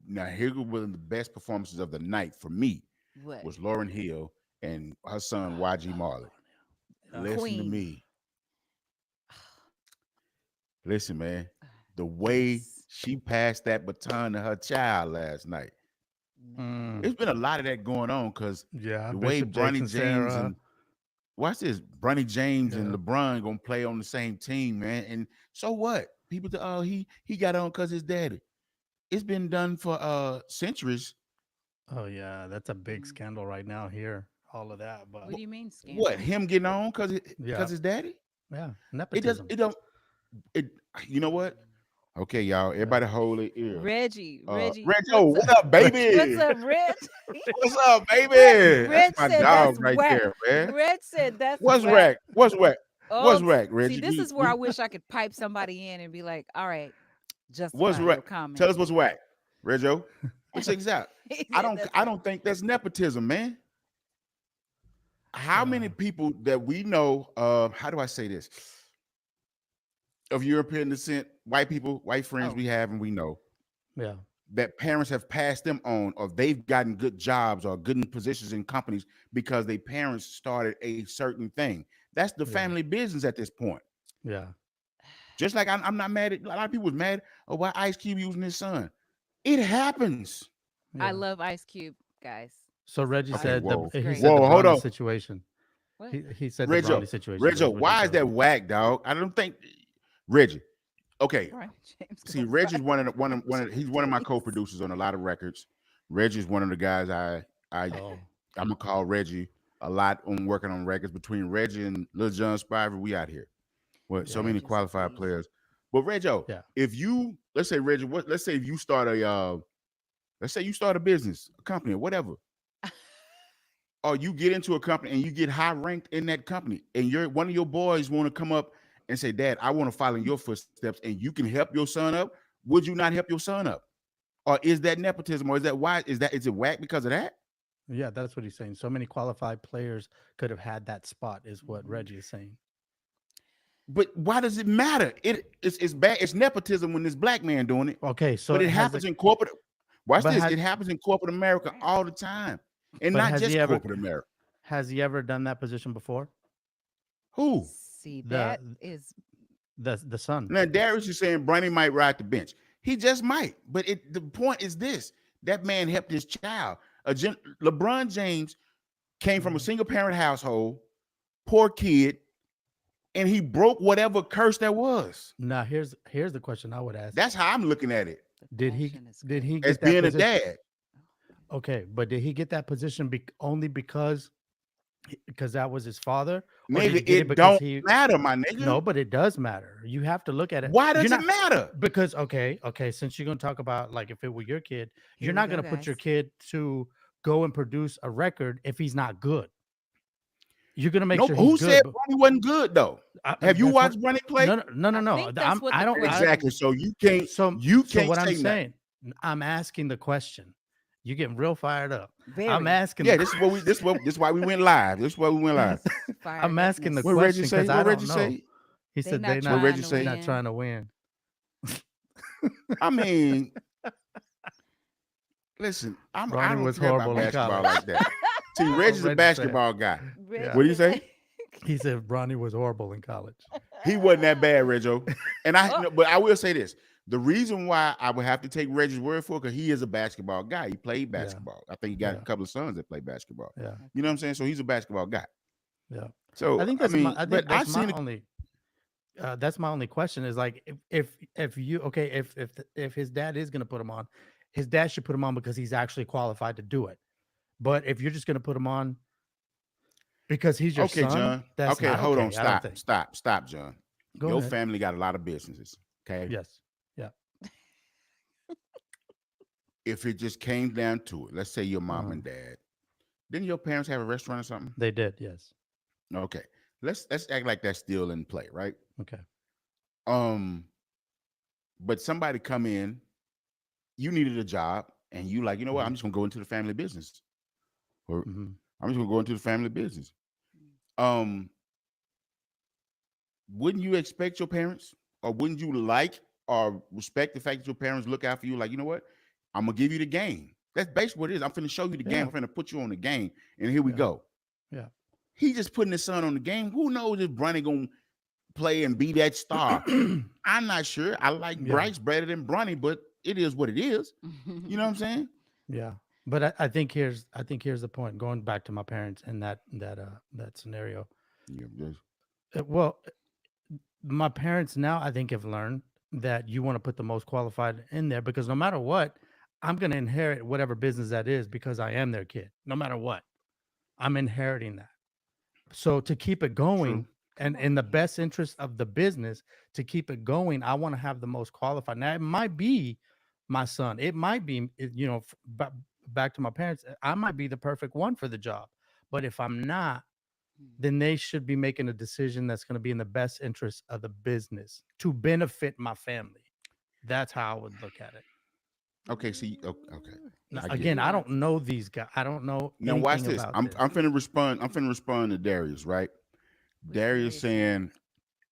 now here was one of the best performances of the night for me What? was Lauren Hill and her son I YG love Marley. Lauren Hill. Yeah, Listen to Queen. me. Listen, man, the way Yes, she passed that baton to her child last night, man. Mm, it's been a lot of that going on because yeah, the way Bishop Jakes Bronny and James Sarah. and watch this, Bronny James and Yeah. LeBron gonna play on the same team, man. And so what? People, oh, he got on because his daddy. It's been done for centuries. Oh yeah, that's a big Mm. scandal right now here. All of that, but What do you mean What scandal? him getting on yeah, because his daddy? yeah, It does nepotism. it don't it. You know what? Okay, y'all. Yeah. Everybody hold their ear. Reggie, Reggie, what's up? what up, What's baby? up, Reg? What's up, Reg, baby? That's Reg my said dog that's right whack. there, man. Reg said that's What's whack. rack? What's rack? Oh, What's rack, see, Reggie? this is where I wish I could pipe somebody in and be like, "All right, What's justify rack? your Tell comment." us what's whack, Reggio. But check this out. He I said don't that's I whack. don't think that's nepotism, man. How many Uh, people that we know, how do I say this? Of European descent, white people, white friends Oh, we have and we know yeah, that parents have passed them on, or they've gotten good jobs or good positions in companies because their parents started a certain thing. That's the yeah, family business at this point. yeah, Just like I'm not mad at a lot of people was mad, oh, why Ice Cube using his son. It happens. I yeah. love Ice Cube, guys. So Reggie Okay, said He's he great. said the whoa, hold Bronny on. situation. What? He said the Reggio, Bronny situation. That's Reggio, what he why is told that me. whack, dog? I don't think Reggie. Okay, Brian James see, gonna Reggie's fight he's one of my James. co-producers on a lot of records. Reggie's one of the guys I Oh, I'm gonna call Reggie a lot on working on records. Between Reggie and Lil Jon Spiver, we out here. Well, so yeah, many Reggie's a qualified beast. players. But Reggio, yeah, if you let's say Reggie, let's say if you start a let's say you start a business, a company, or whatever, or you get into a company and you get high ranked in that company, and your one of your boys want to come up and say, "Dad, I want to follow in your footsteps," and you can help your son up. Would you not help your son up? Or is that nepotism? Or is that why? Is it whack because of that? yeah. That's what he's saying. So many qualified players could have had that spot, is what Mhm. Reggie is saying. But why does it matter? It's bad. It's nepotism when this black man doing it. Okay, so But it has happens it, in corporate. Watch but this. has It happens in corporate America Right. all the time, and but not has he just ever corporate America. has he ever done that position before? Who? See, that The is the son. Now Darius is saying Bronny might ride the bench. He just might. But the point is this: that man helped his child. LeBron James came from a Mhm. single parent household, poor kid, and he broke whatever curse there was. Now here's the question I would ask. That's how I'm looking at it the Did he passion is did he great. as get that being a position? dad. Okay, but did he get that position only because that was his father, or did Nigga, he get it it because don't he? matter, my nigga. No, but it does matter. You have to look at it. Why You're does it not matter? because okay. Since you're gonna talk about like if it were your kid, Here you're we not go, gonna put your guys. kid to go and produce a record if he's not good. You're gonna make Nope. sure he's Who said good. But Bronny wasn't good though? Have you that's what. watched Bronny play? No, no, no, no, I no. think that's what I the don't. I Exactly. question. So you so can't what I'm say nothing. saying. I'm asking the question. You're getting real fired up. I'm Very asking the. Yeah, this is why we went live. This is why we went live. I'm fired asking the upness. What Reggie question say? because I What Reggie don't know. say? He They said not What Reggie trying to they're say? not win. trying to win. I mean, listen, I Bronny don't was care about horrible in basketball college. like that. See, That's what Reggie's a Reggie said. basketball guy. Yeah. What do Reggie you said. say? He said Bronny was horrible in college. He wasn't that bad, Reggio. And I Oh, no, but I will say this. The reason why I would have to take Reggie's word for it, because he is a basketball guy. He played Yeah. basketball. I think he got a Yeah. couple of sons that play basketball. Yeah. You know what okay. I'm saying? So he's a basketball guy. Yeah. I So think I that's my mean, but I've seen it. only that's my only question is like if you okay if his dad is going to put him on, his dad should put him on because he's actually qualified to do it. But if you're just going to put him on because he's your Okay, son, John. that's Okay, not hold on. okay. I don't Stop. think. Stop. Stop, John. Go Your ahead. family got a lot of businesses. Okay. Yes. Yeah. If it just came down to it, let's say your mom Uh-huh. and dad, didn't your parents have a restaurant or something? They did. Yes. Okay. Let's act like that's still in play, right? Okay. Um, but somebody come in, you needed a job, and you like, you know what? Hmm. I'm just gonna go into the family business. Or Hmm. I'm just gonna go into the family business. Um, wouldn't you expect your parents, or wouldn't you like or respect the fact that your parents look out for you? Like, you know what? I'm gonna give you the game. That's basically what it is. I'm finna show you the game. Yeah. I'm finna put you on the game, and here we Yeah. go. Yeah. He just putting his son on the game. Who knows if Bronny gonna play and be that star. I'm not sure. I like Yeah. Bryce better than Bronny, but it is what it is. You know what I'm saying? Yeah. But I think here's the point. Going back to my parents and that scenario. Yeah, Well, my parents now I think have learned that you want to put the most qualified in there because no matter what, I'm going to inherit whatever business that is because I am their kid. No matter what, I'm inheriting that. So to keep it true. going and Come in on, the man. best interest of the business, to keep it going, I want to have the most qualified. Now it might be my son. It might be, back to my parents. I might be the perfect one for the job. But if I'm not, Mm. then they should be making a decision that's going to be in the best interest of the business to benefit my family. That's how I would look at it. Okay, see, okay, Now, It's I the get again, it. I don't nuances. know these guys. I don't know Now watch anything this. about I'm this. finna respond. I'm finna respond to Darius, right? What's Darius Darius saying? saying,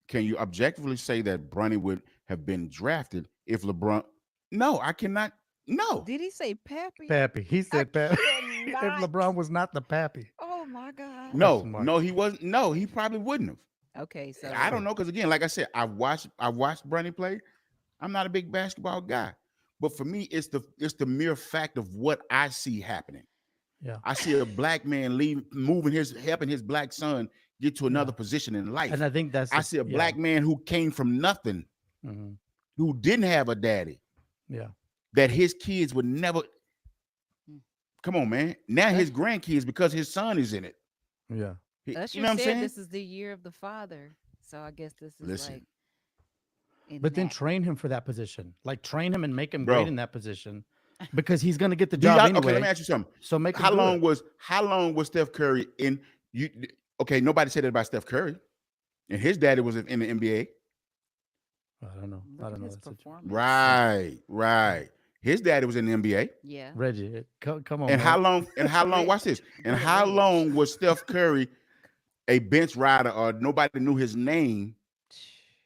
"Can you objectively say that Bronny would have been drafted if LeBron?" No, I cannot. No, Did he say Pappy? Pappy. He I said Pappy. If cannot. LeBron was not the Pappy. Oh my God. Question no, mark. no, he wasn't. No, he probably wouldn't have. Okay, I so don't Okay. know because again, like I said, I watched Bronny play. I'm not a big basketball guy, but for me, it's the mere fact of what I see happening. Yeah. I see a black man helping his black son get to another Yeah. position in And life. I think that's I the see a yeah. black man who came from nothing, Hmm. who didn't have a daddy, Yeah. that his kids would never. mm, Come on, man. Now Us- his grandkids because his son is in it. Yeah. You Usher know what I'm said saying? this is the year of the father. So I guess this is like Listen, in But then that. train him for that position. Like train him and make him great bro. in that position because he's going to get the Do job y'all okay? Let me anyway. ask you something. So make him How do it. long was Steph Curry in you? Okay, nobody said that about Steph Curry, and his daddy was in the NBA. I don't know. I Look at don't know his that situation. performance. Right, Yeah. right. His daddy was in the NBA. Yeah. Reggie, come on, And how man. long? And how long? Reg, Watch this. And good how Reg. long was Steph Curry a bench rider or nobody knew his name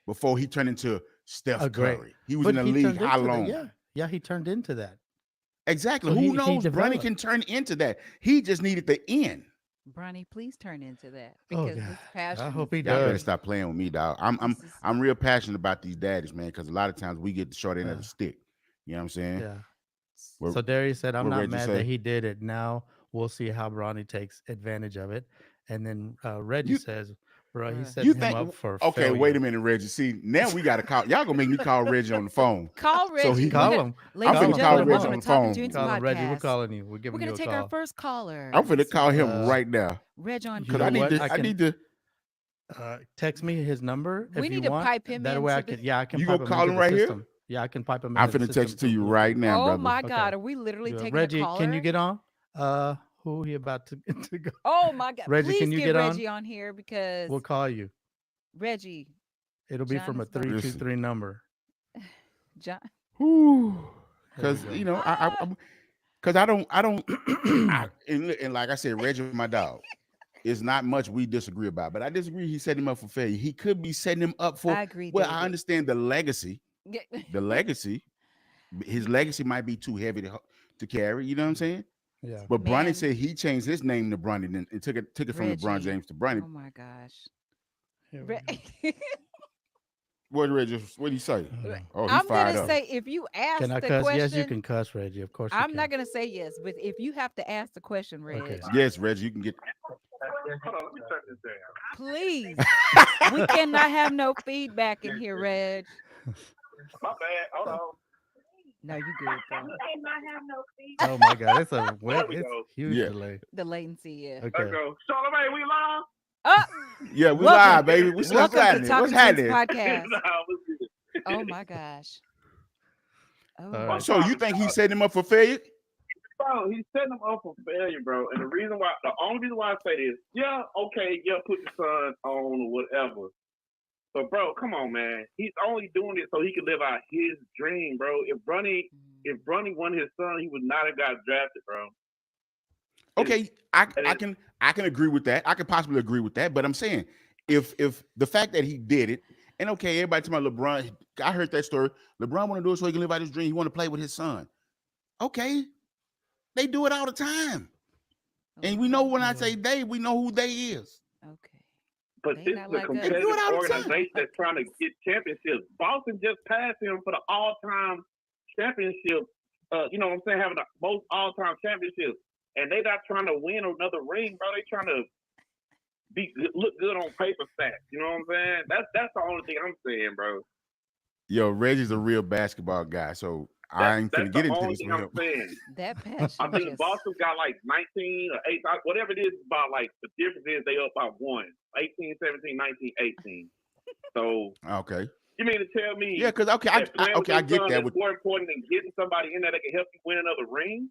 before he turned into A Steph great. Curry? He was in But the he league turned how into that. long? Yeah. Yeah, he turned into that. Exactly. So Who he knows? Bronny developed. can turn into that. He just needed the end. Bronny, please turn into that Oh because God. this I passion is hope he Y'all better does. very. stop playing with me, dog. I'm I'm This is I'm real passionate about these daddies, man, because a lot of times we get the short end of Yeah. the stick. You know what I'm saying? Yeah. What, So Darius said, "I'm what not Reggie mad that say? he did it. Now we'll see how Bronny takes advantage of it." And then Reggie You says, "Bro, he's bruh. you setting him think? up for Okay, wait a failure." minute, Reggie. See, now we got to call. Y'all gonna make me call Reggie on the phone. Call So Reggie. he, We're Call gonna, him. I'm ladies Call and finna him. Put call him gentlemen, Reggie welcome on to on. the Talking phone. Tunes Call him, Reggie. We're podcast. calling you. We're We're giving gonna you a take our call. first caller I'm finna this call evening. him right now Reg on You because know I need what? Tunes. to. I I can need to. text me his number We if you need to want. pipe him That way I into the. can. Yeah, I can You pipe gonna him call into him the right here? system. Yeah, I can pipe him I'm into the finna text system it to too. you We'll right do. now, Oh brother. my Okay. God, are we literally taking a Reggie, can you caller? get on? Who he about to, to go? Oh my God, Reggie, can please you get get on? Reggie on here because We'll call you. Reggie, It'll be John from a is about three to. two Listen. three number. John. Whew. Here we Because go. because I don't and like I said, Reggie, my dog. It's not much we disagree about, but I disagree. He set him up for failure. He could be setting him up for. I agree, Well, I David. understand the legacy. The legacy, his legacy might be too heavy to carry. You know what I'm saying? Yeah. But Bronny Man, said he changed his name to Bronny and took it from LeBron Reggie. James to Bronny. Oh my gosh. Here we go. Re- What Reggie? What did he say? Hold on. Oh, he I'm fired gonna up. say if you Can ask I the cuss? Yes, you question, can cuss, Reggie. Of course you I'm not can. gonna say yes, but if you have to ask the question, Reg, Okay. Yes, Reggie, you can get. Hold on, let me shut this down. please. We cannot have no feedback in here, Reg. My bad. Hold on. No, you good, bro. Cannot have no Oh my God, it's a There we it's go. huge Yeah, delay. The latency, yeah. Let's Okay. go. Charlamagne, we live? Oh, yeah, we welcome. live, baby. What's Welcome to happening? What's Talking Tunes happening? podcast. Nah, what's good? Oh my gosh. All Oh. right. So you think he's setting him up for failure? Bro, he's setting him up for failure, bro. And the only reason why I say this, yeah, okay, yeah, put the son on or whatever. But bro, come on, man. He's only doing it so he can live out his dream, bro. If Bronny won his son, he would not have got drafted, bro. Okay, I can agree with that. I can possibly agree with that. But I'm saying if the fact that he did it, and okay, everybody talking about LeBron, I heard that story. LeBron want to do it so he can live out his dream. He want to play with his son. Okay, they do it all the time. And we know when I Yeah. say they, we know who they is. Okay. But They this not is a like They do us. it competitive all the time. organization that's trying to get championships. Boston just passed him for the all-time championship. You know what I'm saying? Having the most all-time championships, and they not trying to win another ring, bro. They trying to look good on paper stats. You know what I'm saying? That's the only thing I'm saying, bro. Yo, Reggie's a real basketball guy, so I ain't That's finna the get into only this thing with I'm him. saying. That I passion think just Boston got like 19 or 8, whatever it is about, like the difference is they up by 1. 18, 17, 19, 18. So Okay. you mean to tell Yeah, me because that playing with I your get son that. is With more important than getting somebody in there that can help you win another ring?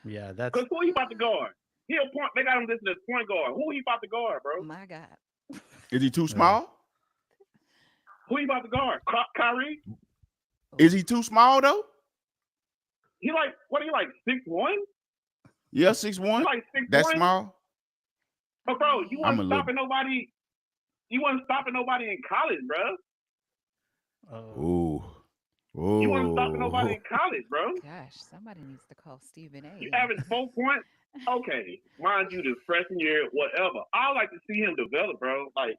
Yeah, that's Because who he about to guard? He'll point. They got him listed as point guard. Who he about to guard, bro? my God. is he too yeah. small? Who he about to guard? Kyrie? Is he too small though? He like what? He like 6'1"? Yeah, He 6'1". like That's 6'1"? small. But bro, you I'm wasn't a little. stopping nobody. You wasn't stopping nobody in college, bro. Ooh. You wasn't stopping nobody Ooh. in college, bro. Gosh, somebody needs to call Stephen A. You and average 4 points. Okay, mind you, this freshman year, whatever. I like to see him develop, bro. Like,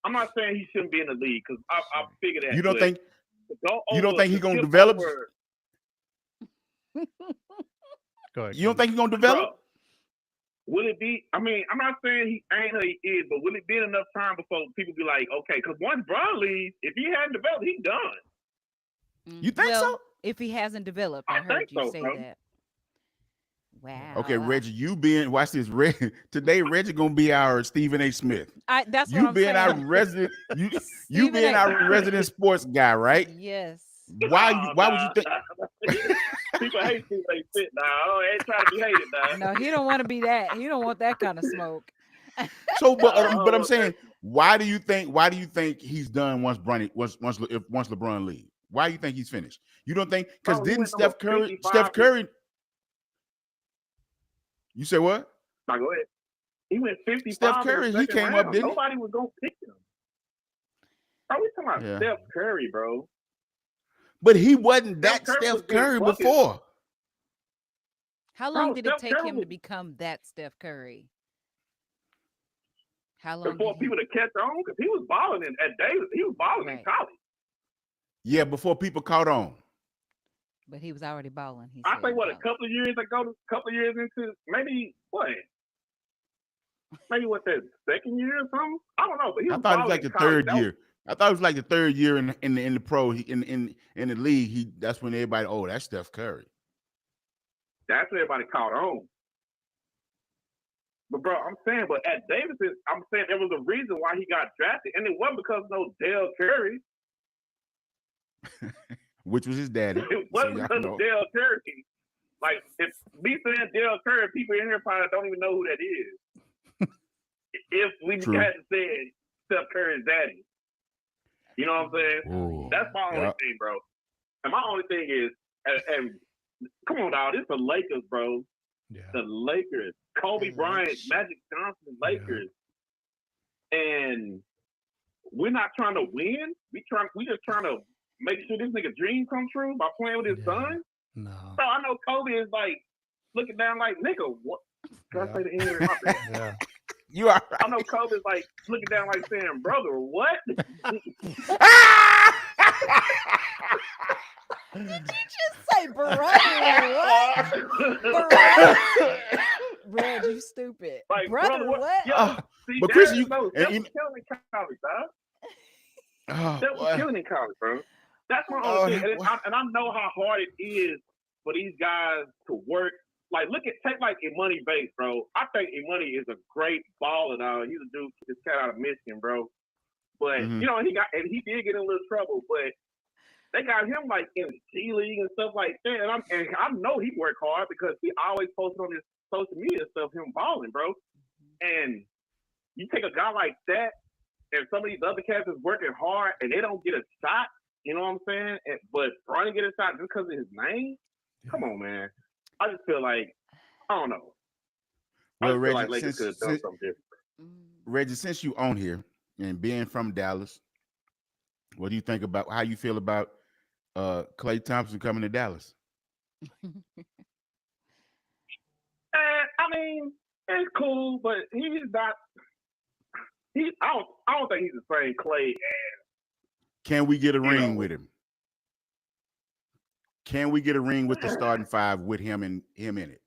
I'm not saying he shouldn't be in the league because I figured that. You don't But think to go you don't over think to he gonna skip develop? over, Go ahead. You don't think he gonna bro. develop? Will it be? I mean, I'm not saying he ain't who he is, but will it be enough time before people be like, okay? Because once Bron leaves, if he hadn't developed, he's done. You think well, so? if he hasn't developed, I I heard think you so, say bro. that. Okay, Wow. Reggie, you being watch this. Today, Reggie gonna be our Stephen A. Smith. That's what You I'm being our saying. resident, you Stephen being A. our resident sports guy, right? Yes. Why would you think? People hate people they sit now. Oh, they ain't trying to be hated now. No, he don't want to be that. He don't want that kind of smoke. So, but I'm Oh, saying, why do you think he's done once LeBron leaves? Why do you think he's finished? You don't think because bro, he didn't went number Steph Curry? 55. You say what? Now go ahead. He went Steph 55 in the Curry, he second came up, round. didn't Nobody was gonna pick him. Bro, we talking about he? Yeah. Steph Curry, bro. But he wasn't Steph that Curry was Steph getting Curry buckets. before. How long Bro, did it Steph take Curry him was to become that Steph Curry? How long before did he? people to catch on because he was balling at Davis. He was balling in Right. college. Yeah, before people caught on. But he was already balling. He I said. think what a college. couple of years ago, a couple of years into maybe what? Maybe what that second year or something? I don't know, but he I was thought it was balling like in the college. third year. I thought it was like the third year in the pro in the league. That's when everybody, oh, that's Steph Curry. That's when everybody caught on. But bro, I'm saying, but at Davidson, I'm saying there was a reason why he got drafted, and it wasn't because of no Dale Curry. Which was his daddy. It So wasn't y'all because know. of Dale Curry. Like, if me saying Dale Curry, people in here probably don't even know who that is. If we True. hadn't said Steph Curry's daddy. You know what I'm saying? Ooh. That's my only Yep. thing, bro. And my only thing is, and come on, dog, it's the Lakers, bro. Yeah. The Lakers. Kobe The Bryant, Lakers. Magic Johnson, Lakers. And we're not trying to win. We just trying to make sure this nigga dream come true by playing with his Yeah. son. No. Bro, I know Kobe is like looking down like, nigga, what? Can I Yeah. say the N-word? My bad. Yeah. You are I know Kobe's like looking down like saying, brother, what? Did you just say brother what? Brother? Red, you stupid. Like, brother what? Yo, see, But Chris, that- you no, and, Steph and, was killing in college, dog. oh, Steph was boy. killing in college, bro. That's my Oh, only thing. boy. And I know how hard it is for these guys to work. Like, take like Imani Bates, bro. I think Imani is a great baller, dog. He's a dude, this cat out of Michigan, bro. But Mhm. you know, he did get in a little trouble, but they got him like in the G League and stuff like that. And I know he worked hard because he always posted on his social media stuff, him balling, bro. And you take a guy like that, and some of these other cats is working hard, and they don't get a shot. You know what I'm saying? But Bronny get a shot just because of his name. Come on, man. I just feel like I don't know. I Well, just feel like Reggie, Lakers could have done something different. Reggie, since you own here and being from Dallas, what do you think about how you feel about Klay Thompson coming to Dallas? I mean, it's cool, but he's not. I don't think he's the same Clay. Can we get a You ring know, with him? Can we get a ring with the starting five with him and him in it?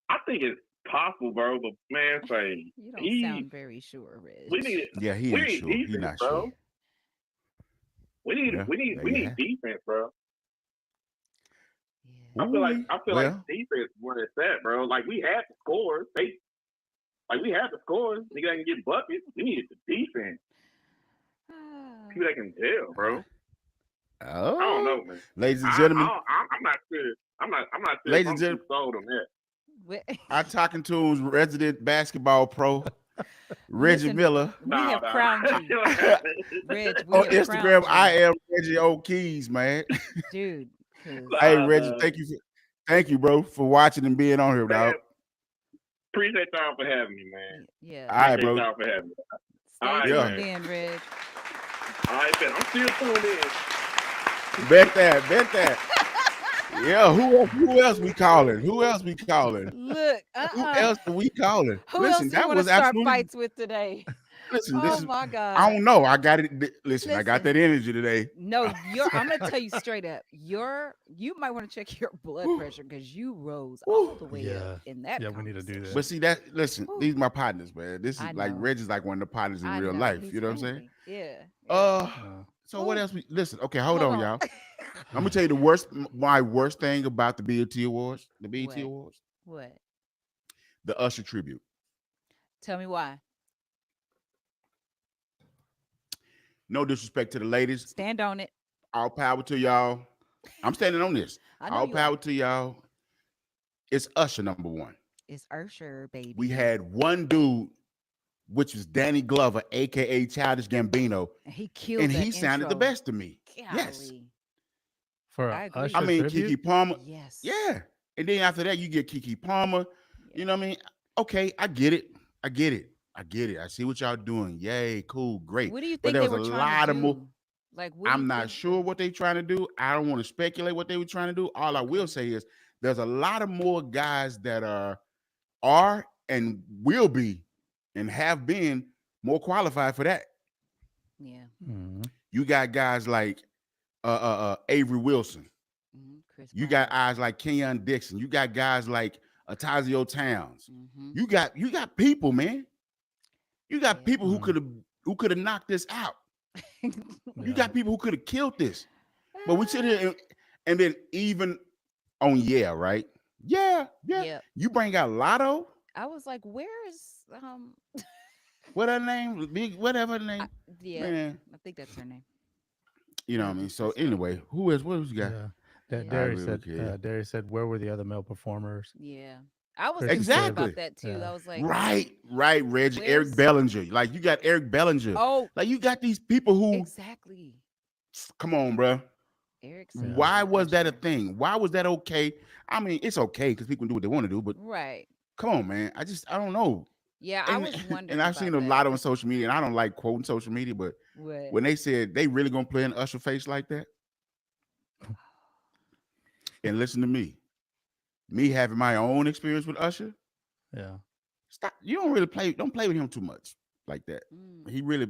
I think it's possible, bro. But man, say You don't he, sound very sure, we Reg. need Yeah, he we ain't need sure. He defense, not bro. sure. We need Yeah, we need there we you need have. defense, bro. Yeah. Ooh, I feel like well, defense where it's at, bro. Like we had the scores. We had the scores. Nigga that can get buckets. We needed the defense. People that can tell, bro. I don't oh, know, man. ladies and gentlemen, I'm not sure. I'm not sure if ladies and I'm too gentlemen, sold on that. our Talking Tunes resident basketball pro, Reggie Listen, Miller. we have Nah. crowned you, Reg. We On have Instagram, crowned I you, am Reggie O'Keys, man. dude. Because Hey, Nah, Reggie, thank you, bro, for watching and being on here, man. dog. Appreciate y'all for having me, man. yeah, All right, Appreciate bro. y'all for having me. All stay right, Yeah, tuned man. in, Reg. All right, man. I'm still tuned in. bet that, bet that. Yeah, who else we calling? Who else we calling? Look, Who else are we calling? Who else Listen, do you that want to was start absolutely. fights with today? Listen, this Oh is. my I God. don't know. I got it. Listen, I got Listen, that energy today. no, I'm gonna tell you straight up. You might want to check your blood Whew, pressure because you rose all whew. the way up Yeah. in that Yeah, we need to do But that. conversation. see that. Listen, Whew, these my partners, man. This is I like know. Reggie's like one of the partners in I real know. life. He's You know what I'm saying? family. Yeah. Yeah. Uh. Uh, So what Whew, else? Listen. Okay, hold hold on, on. y'all. I'm gonna tell you the worst. My worst thing about the BET Awards. The BET What? Awards. What? The Usher tribute. Tell me why. No disrespect to the ladies. Stand on it. All power to y'all. I'm standing on this. I know All you are. power to y'all. It's Usher number one. It's Usher, We baby. had one dude, which was Danny Glover, aka Childish Gambino, And he and killed that he sounded the intro. best to me. Yes. Golly. for a I I agree. Usher mean, tribute. Kiki Palmer. Yes. Yeah. And then after that, you get Kiki Palmer. You know Yeah. what I mean? Okay, I get it. I get it. I get it. I see what y'all doing. Yay, cool, great. What do you But think there they was a were trying to lot of more. do? Like, what do I'm you not think the sure what they trying to do. I don't want to speculate what they were trying to do. All I will okay. say is there's a lot of more guys that are and will be and have been more qualified for that. Yeah. Mhm. You got guys like Avery Wilson. Chris You got Brown. eyes like Kenyon Dixon. You got guys like Atazio Towns. Mm-hmm. You got people, man. You got Yeah. people who could have knocked this out. You Yeah. got people who could have killed this. But we sit here and then even on right? Yeah, yeah. Yep. You bring out Lotto. I was like, where is What her name? Big whatever her I, name. yeah, Man, I think that's her name. you know what I mean? So anyway, who is what else you got? Yeah. That Yeah. I Darius really said. care. Darius said, "Where were the other male performers?" Yeah. I was Chrissy confused said, about Exactly. that too. "Yeah, I was like, Right, Reggie. Eric where's Bellinger. Like you got Eric Bellinger. oh, Like you got these people who exactly. come on, bro. Eric said yeah, he Why wanted was that a Usher. thing? Why was that okay? I mean, it's okay because people can do what they want to do, but Right. come on, man. I don't know. Yeah, I And was and wondering I've seen about a that. lot on social media, and I don't like quoting social media, but What? when they said they really gonna play an Usher face like that, and listen to me having my own experience with Usher, yeah." stop. You don't really don't play with him too much like that. Mm, He really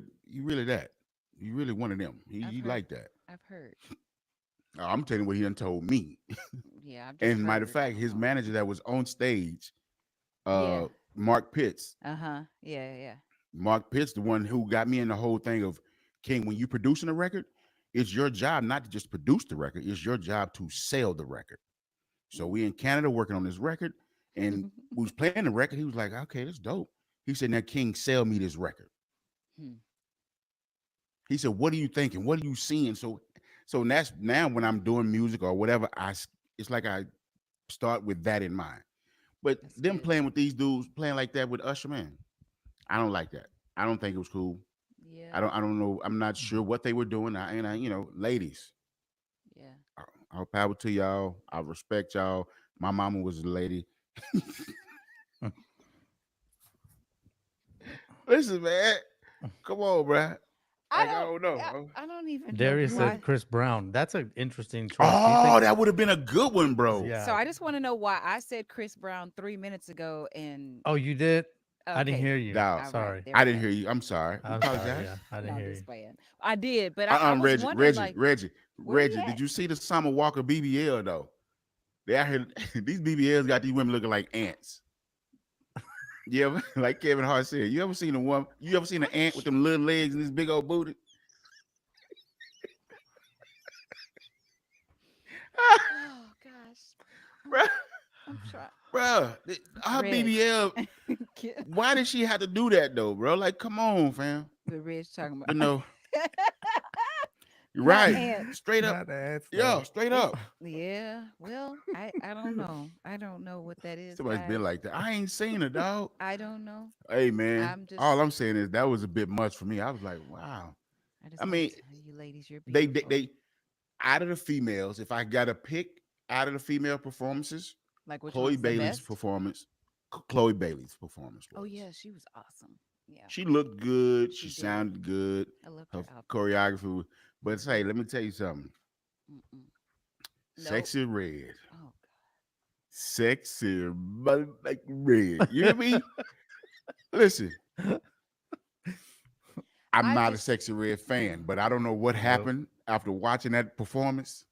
that. He really one of them. I've He heard. like that. I've heard. I'm telling you what he done told me. Yeah, I've just And matter of heard. I fact, don't his know. manager that was on stage, Yeah. Mark Pitts. Uh-huh. Yeah, yeah. Mark Pitts, the one who got me in the whole thing of King, when you producing a record, it's your job not to just produce the record, it's your job to sell the record. So we in Canada working on this record, and Mm. we was playing the record. He was like, okay, that's dope. He said, now King, sell me this record. Hmm. He said, what are you thinking? What are you seeing? So that's now when I'm doing music or whatever, it's like I start with that in mind. But That's them good. playing with these dudes, playing like that with Usher, man, I don't like that. I don't think it was cool. Yeah. I don't know. I'm not Mhm. sure what they were doing. Ladies, Yeah. I'll power to y'all. I respect y'all. My mama was a lady. Listen, man. Come on, bruh. I Like, I don't don't know. I don't even know Darius why. said Chris Brown. That's an interesting choice. Do you Oh, think? that would have been a good one, bro. So Yeah. I just want to know why I said Chris Brown 3 minutes ago and Oh, you did? I didn't Okay. hear you. Dog. All right. Sorry. There I we didn't go. hear you. I'm sorry. I'm sorry. Apologize. Yeah, I No, didn't I'm hear just you. playing. I did, but I was Reggie, wondering, Reggie, like, Reggie, where he Reggie. at? Did you see the Summer Walker BBL though? They out here. These BBLs got these women looking like ants. You ever, like Kevin Hart said, you ever seen a woman? You ever seen an ant with them little legs and this big old booty? Oh gosh, I'm, Bruh, I'm trying. bruh, her Reg. BBL. Kid- Why did she have to do that though, bro? Like, come on, fam. the Reg talking about You know, you're not right. ants. Straight up. Not ads, Yeah, though. straight It's up. yeah. Well, I don't know. I don't know what that is, Somebody's guys. been like that. I ain't seen her, dog. I don't know. Hey, man. I'm just All I'm saying is that was a bit much for me. I was like, wow. I just I want mean, to tell you, ladies, you're they, beautiful. out of the females, if I got to pick out of the female performances, Like which Chloe one's the Bailey's best? performance, Chloe Bailey's performance Oh was. yeah, she was awesome. Yeah, She looked good. she She did. sounded good. I loved her Her outfit. choreography, but Mhm. say, let me tell you something. Mm-mm. Nope. Sexy Red, Oh sexy like red. You hear me? Listen, I'm I not a just Sexy Red fan, but I don't know what Nope. happened after watching that performance.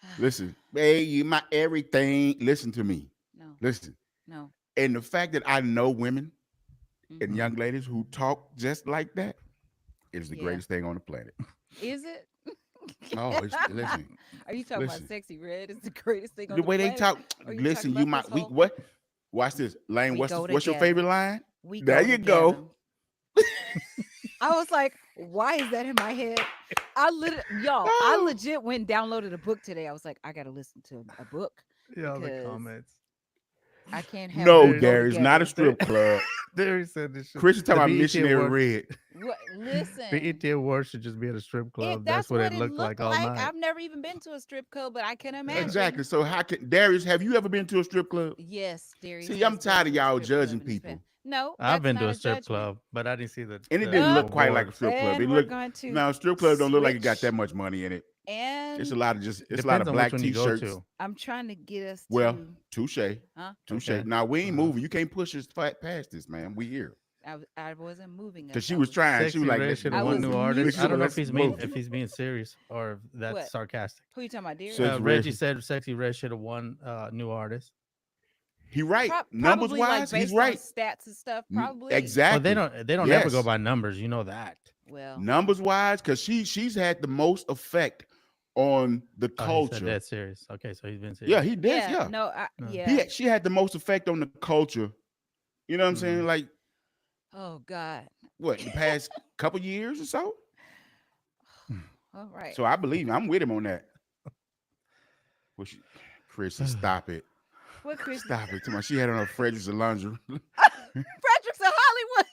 God. Listen, hey, you my everything. Listen to me. No, Listen, no. and the fact that I know women and Mm-hmm. young ladies who talk just like that is the Yeah. greatest thing on the planet. Is it? Oh, it's listen, Are you talking about listen. sexy red? It's the greatest thing on The the way they planet. talk. Or are you talking Listen, you about might this we whole? what? Watch this, Lane. We go What's your together. favorite line? We There go you together. go. I was like, why is that in my head? Y'all, I Oh, legit went and downloaded a book today. I was like, I gotta listen to a book Yeah, the because comments. I can't have no, we There, go Darius, not a together. there, strip club. there he said this shit. Chris is The talking about BET missionary Awards. red. What? BET Listen, Awards should just be at a strip club. That's that's what what it it looked like looked all like. night. I've never even been to a strip club, but I can Exactly. imagine. So how can Darius? Have you ever been to a strip club? Yes, Darius See, I'm has been tired of to a y'all strip club judging in his past. people, No, I've that's been not to a a strip judgment. club, but I didn't see and it didn't the look quite like a awards. strip club. It And we're looked going to no strip club don't look like it got that switch. much money in it. It's a And lot of just it's a lot Depends of on which black one you go t-shirts. to. I'm trying to get us Well, to. touche, Huh? touche. Okay. Now we ain't Uh-huh. moving. You can't push us past this, man. We here I wasn't moving because us. she I was was. trying. She was Sexy like, Red "Let's should I have move." won was new mute. artist. She I was don't like, know if "Let's he's mean move." if he's being serious or if that's What? sarcastic. Who you talking about, Darius? Sexy Red. Reggie said Sexy Red should have won new artist. He right. Numbers Probably like wise, he's based on right. stats and stuff. Probably. Well, Exactly. they don't ever go Yes. by numbers. You know that. Well, Numbers wise, because she's had the most effect on the Oh, he said culture. that serious. Okay, so he's been Yeah, serious. he did. yeah. Yeah, No. No. Yeah. she had the most effect on the culture. You know what I'm saying? Mm. Like Oh God. what the past couple years or so. All right. So I believe him. I'm with him on that. Well, Chrissy, stop it. What, Chris? Stop it. Come on. She had on her Frederick's lingerie. Frederick's in Hollywood.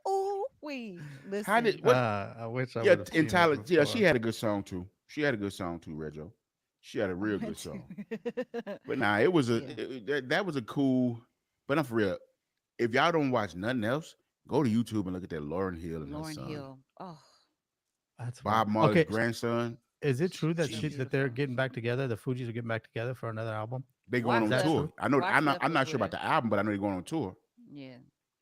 Oh, we listen. How did what? I wish I Yeah, would have seen and Tyler. it Yeah, she before. had a good song too. She had a good song too, Rego. She had a I real went good song. to- But nah, it was a Yeah. that was a cool. But I'm for real. If y'all don't watch nothing else, go to YouTube and look at that Lauren Hill and her Lauren son, Hill. Oh, That's Bob fine. Marley's Okay, grandson. is it true that so that they're beautiful. getting back together? The Fugees are getting back together for another album. They going Is on that Wyclef, tour. true? I know. Wyclef I'm was not sure with about her. the album, but I know they're going on tour. Yeah.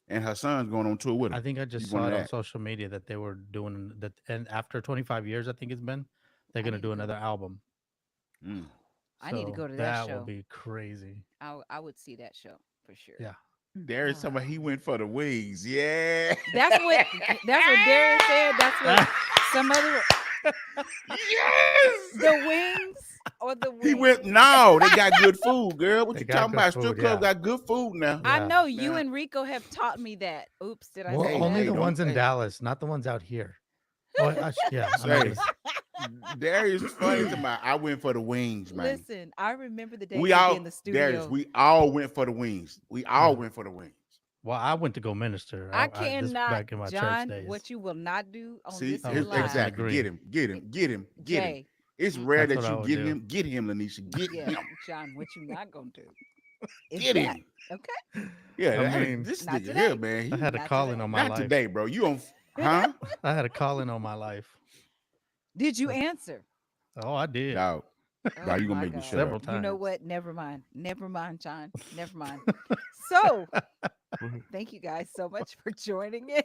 And her son's going on tour with I her. think I He's just one saw of it on that. social media that they were doing that, and after 25 years, I think it's been, they're I gonna need to do go. another album. Mm. I need to So go to that that will show. be crazy. I would see that show for sure. Yeah. Darius Ah. somebody he went for the wings. Yeah. That's what Darius said. That's what some other Yes. the wings or the He wings. went. No, they got good food, girl. What They you got talking good about? Strip food, club yeah. got good food now. I Yeah. know you Now, and Rico have taught me that. Oops, did I Well, say hey, only that? the don't. ones in Hey, Dallas, not the ones out here. Oh, yeah. I'm not say, gonna. Darius funny to my. I went for the wings, man. Listen, I remember the days We we'd be in all, the Darius, studio. we all went for the wings. We all went for the wings. Well, I went to go minister. I This cannot, back in my church John, days. what you will not do on See, this I here was dressed live. in the exactly. green. Get him, get him, get him, get him. Jay. It's Mm, rare That's that what I you would get do. him. Get him, Lanisha. Get yeah, him. John, what you not gonna do is Get that. him. Okay. Yeah, I mean, this Not nigga today. here, man. I had a Not calling today. on my Not life. today, bro. You on, huh? I had a calling on my life. Did you answer? Oh, I did. Dog. Now Oh you gonna my make me God. shut up. Several You know times. what? Never mind. Never mind, John. Never mind. So, thank you guys so much for joining in.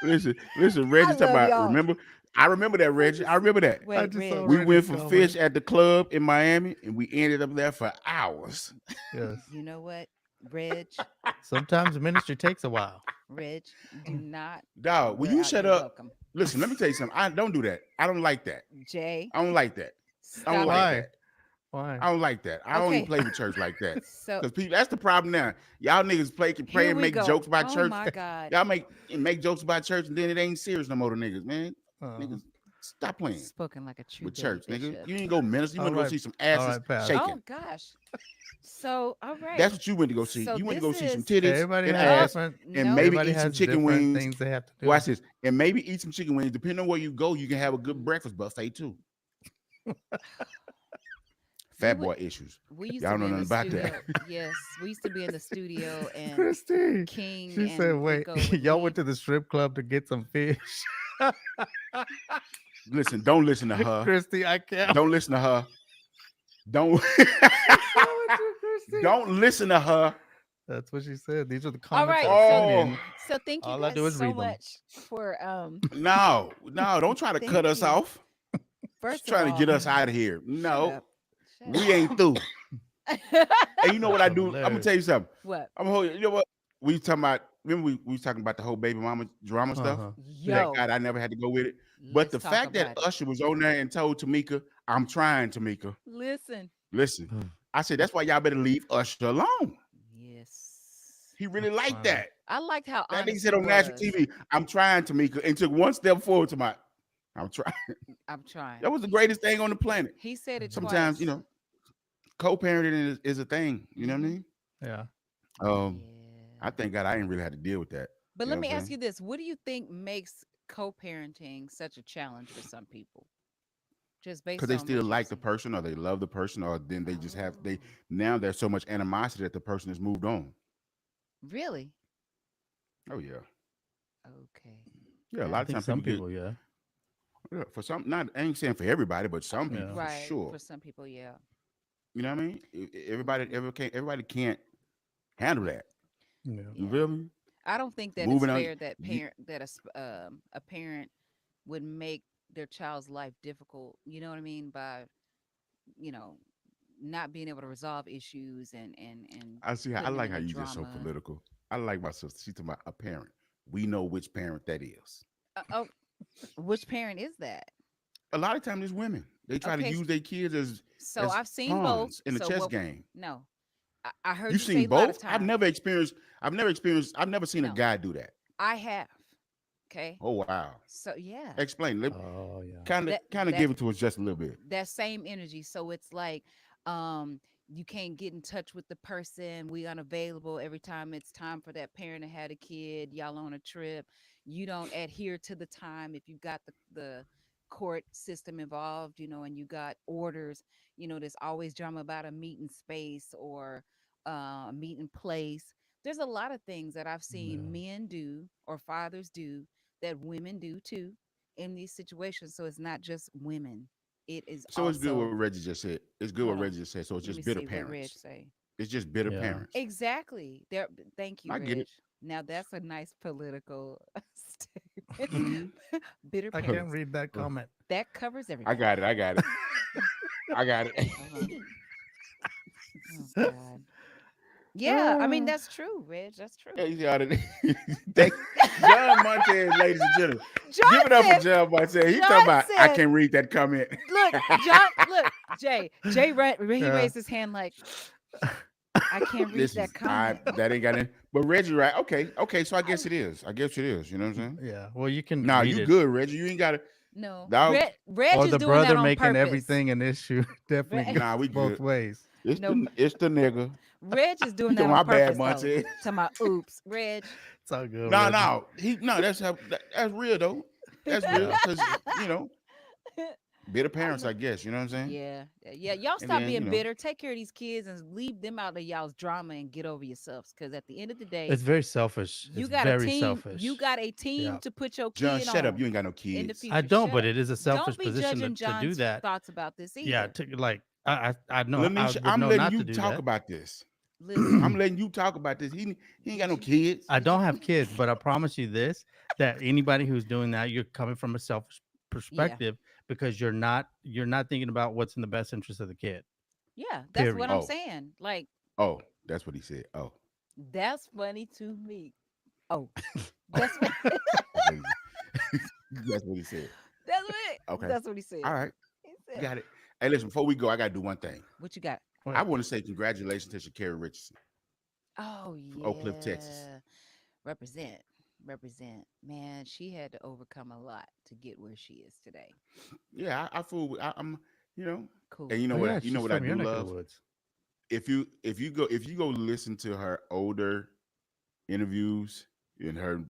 Listen, I Reggie talking love about y'all. remember. I remember that, I Reggie. I just remember that. I Wait, just saw Reg. We Reggie went for fish comment. at the club in Miami and we ended up there for hours. Yes. You know what? Reg, Sometimes ministry takes a while. Reg, do not Dog, will wear you out shut your up? welcome. Listen, let me tell you something. I don't do that. I don't like that. Jay, I don't like that. I don't stop like it. Why? that. Why? I don't like that. I don't even Okay. play with church like that. So, Because people, that's the problem now. Y'all niggas can pray here and we make go. jokes about Oh church. my God. Y'all make jokes about church and then it ain't serious no more to niggas, man. Uh, Niggas, stop playing Spoken like a true with Billy church, nigga. Bishop. You ain't go minister. You all went to go right. see some All asses right, Pastor. shaking. Oh gosh. So, all right. That's what you went to go see. So You went to go this see some is titties Everybody and has oh ass different and no. maybe everybody eat some has chicken different wings. things they have to do. Watch this. And maybe eat some chicken wings. Depending on where you go, you can have a good breakfast buffet too. We Fat would boy issues. we used Y'all to don't be know in the nothing about that. studio. Yes, we used to be in the studio and Christy. King She said, and wait, Rico would y'all eat. went to the strip club to get some fish. Listen, don't listen to her. Christy, I can't. Don't listen to her. Don't Wrong with you, Christy? don't listen to her. That's what she said. These are the All comments right. I've seen So Oh in. so thank you All I guys do is so read them. much for no, don't try to cut thank us you. off. She's First of trying to get all, us out of here. shut No, up. Shut we ain't through. up. And you know what That's I do? I'm gonna hilarious. tell you something. What? I'm gonna hold you. You know what? We talking about. Remember we was talking about the whole baby mama drama stuff. Uh-huh. Thank Yeah. Yo, God I never had to go with it. But let's the talk fact that about it. Usher was on there and told Tamika, "I'm trying, Tamika. Listen. Listen." I said that's why y'all better leave Usher alone. Yes. He really That's liked funny. that. I liked how That nigga honest said he on national was. TV, "I'm trying, Tamika," and took one step forward to my. I'm trying. I'm trying. That was the greatest thing on the planet. He said it Mhm. Sometimes, twice. co-parenting is a thing. You know what I Mm-hmm. mean? Yeah. Um, I Yeah. thank God I ain't really had to deal with that. But You know let what me I'm ask saying? you this. What do you think makes co-parenting such a challenge for some people? Just Because based they on still what you've like the seen. person or they love the person or then they just have they Oh, now there's so much animosity that the person has moved on. really? Oh yeah. Okay. Yeah, a I lot of think times some people get people, yeah. yeah, for some not I ain't saying for everybody, but some people Yeah. for Right. sure. For some people, yeah. You know what I mean? Hmm. Everybody can't handle that. Yeah. You Yeah. feel me? I don't think that it's Moving on. fair that You, a parent would make their child's life difficult. You know what I mean? By you know not being able to resolve issues and I see how I putting them like in how the you just so drama. political. I like my sister. She's talking about a parent. We know which parent that is. Oh, which parent is that? A lot of times it's women. They try to Okay, use their kids so as I've seen both. pawns in a So chess what? game. No, I heard You've you say seen a lot of both? times. I've never seen a No, guy do that. I have. Okay, Oh wow. so yeah, Explain. Oh, yeah. Kind of that kind of that give it to us just a little bit. that same energy. So it's like, you can't get in touch with the person. We unavailable every time it's time for that parent to have a kid. Y'all on a trip. You don't adhere to the time if you got the court system involved, and you got orders. There's always drama about a meeting space or a meeting place. There's a lot of things that I've seen Yeah. men do or fathers do that women do too in these situations. So it's not just women. It is So it's good what also Reggie just said. It's good what hold Reggie on. just said. So it's Let just me bitter see what Reg parents. say. It's just bitter Yeah. parents. Exactly. There. Thank you, I get Reg. it. Now that's a nice political statement. Hmm Bitter I can't parents. read that comment. That covers I everybody. got it. I got it. I got it. Uh huh. Oh God. Yeah. I mean that's true, Reg. That's true. Yeah, you got it. Thank John Montez, ladies and gentlemen. Give it up for Johnson. John Montez. He talking about I Johnson. can't read that comment. Look, John. Look, Jay. He Yeah. raised his hand like I can't read Listen, that comment. that ain't got it. But Reggie, right? Okay. So I guess it is. I guess it is. You know what I'm saying? Yeah. Well, you can Nah, read you it. good, Reggie. You ain't got to. No, Dog. Reg Or is the doing that brother on making purpose. everything an issue definitely Reg, Nah, we goes both good. ways. no, It's the nigga. Reg is doing He that talking on my bad, purpose though. Montez. Talking about, oops, Reg. It's all good, No, Reggie. no. That's real though. That's real Yeah. because you know Bitter I don't parents, know. I guess. You know what I'm saying? Yeah, yeah. Y'all And stop then being bitter. Take care of these kids and leave them out of y'all's drama and get over yourselves. Because at the end of the day, It's very selfish. you It's got a very team. You selfish. got a team Yeah. to put your John, kid shut up. You on ain't got no in the kids. I future. don't, Shut but up. it is a Don't selfish be position judging to do John's that. thoughts about this Yeah, either. like I know Let me. I would I'm know letting not you to do talk that. about this. I'm Listen, letting you talk about this. He ain't got did no you kids. I did you don't have kids, but I promise you this: that anybody who's doing that, you're coming from a selfish Yeah. perspective because you're not thinking about what's in the best interest of the kid. Yeah, that's what Period. I'm Oh, saying. Like, oh, that's what he said. Oh, that's funny to me. Oh, that's what that's what he, that's what he said. that's Okay. what he said. All right. He You said, got it. Hey, listen, before we go, I got to do one thing. "What you got?" I What? want to say congratulations to Shakira Richardson Oh from Oak Cliff, Texas. yeah. Represent. Represent. Man, she had to overcome a lot to get where she is today. Yeah, I fool. I'm, you know, and Cool. Oh yeah, you know she's what I from your do neck of the love. woods. If you go listen to her older interviews and her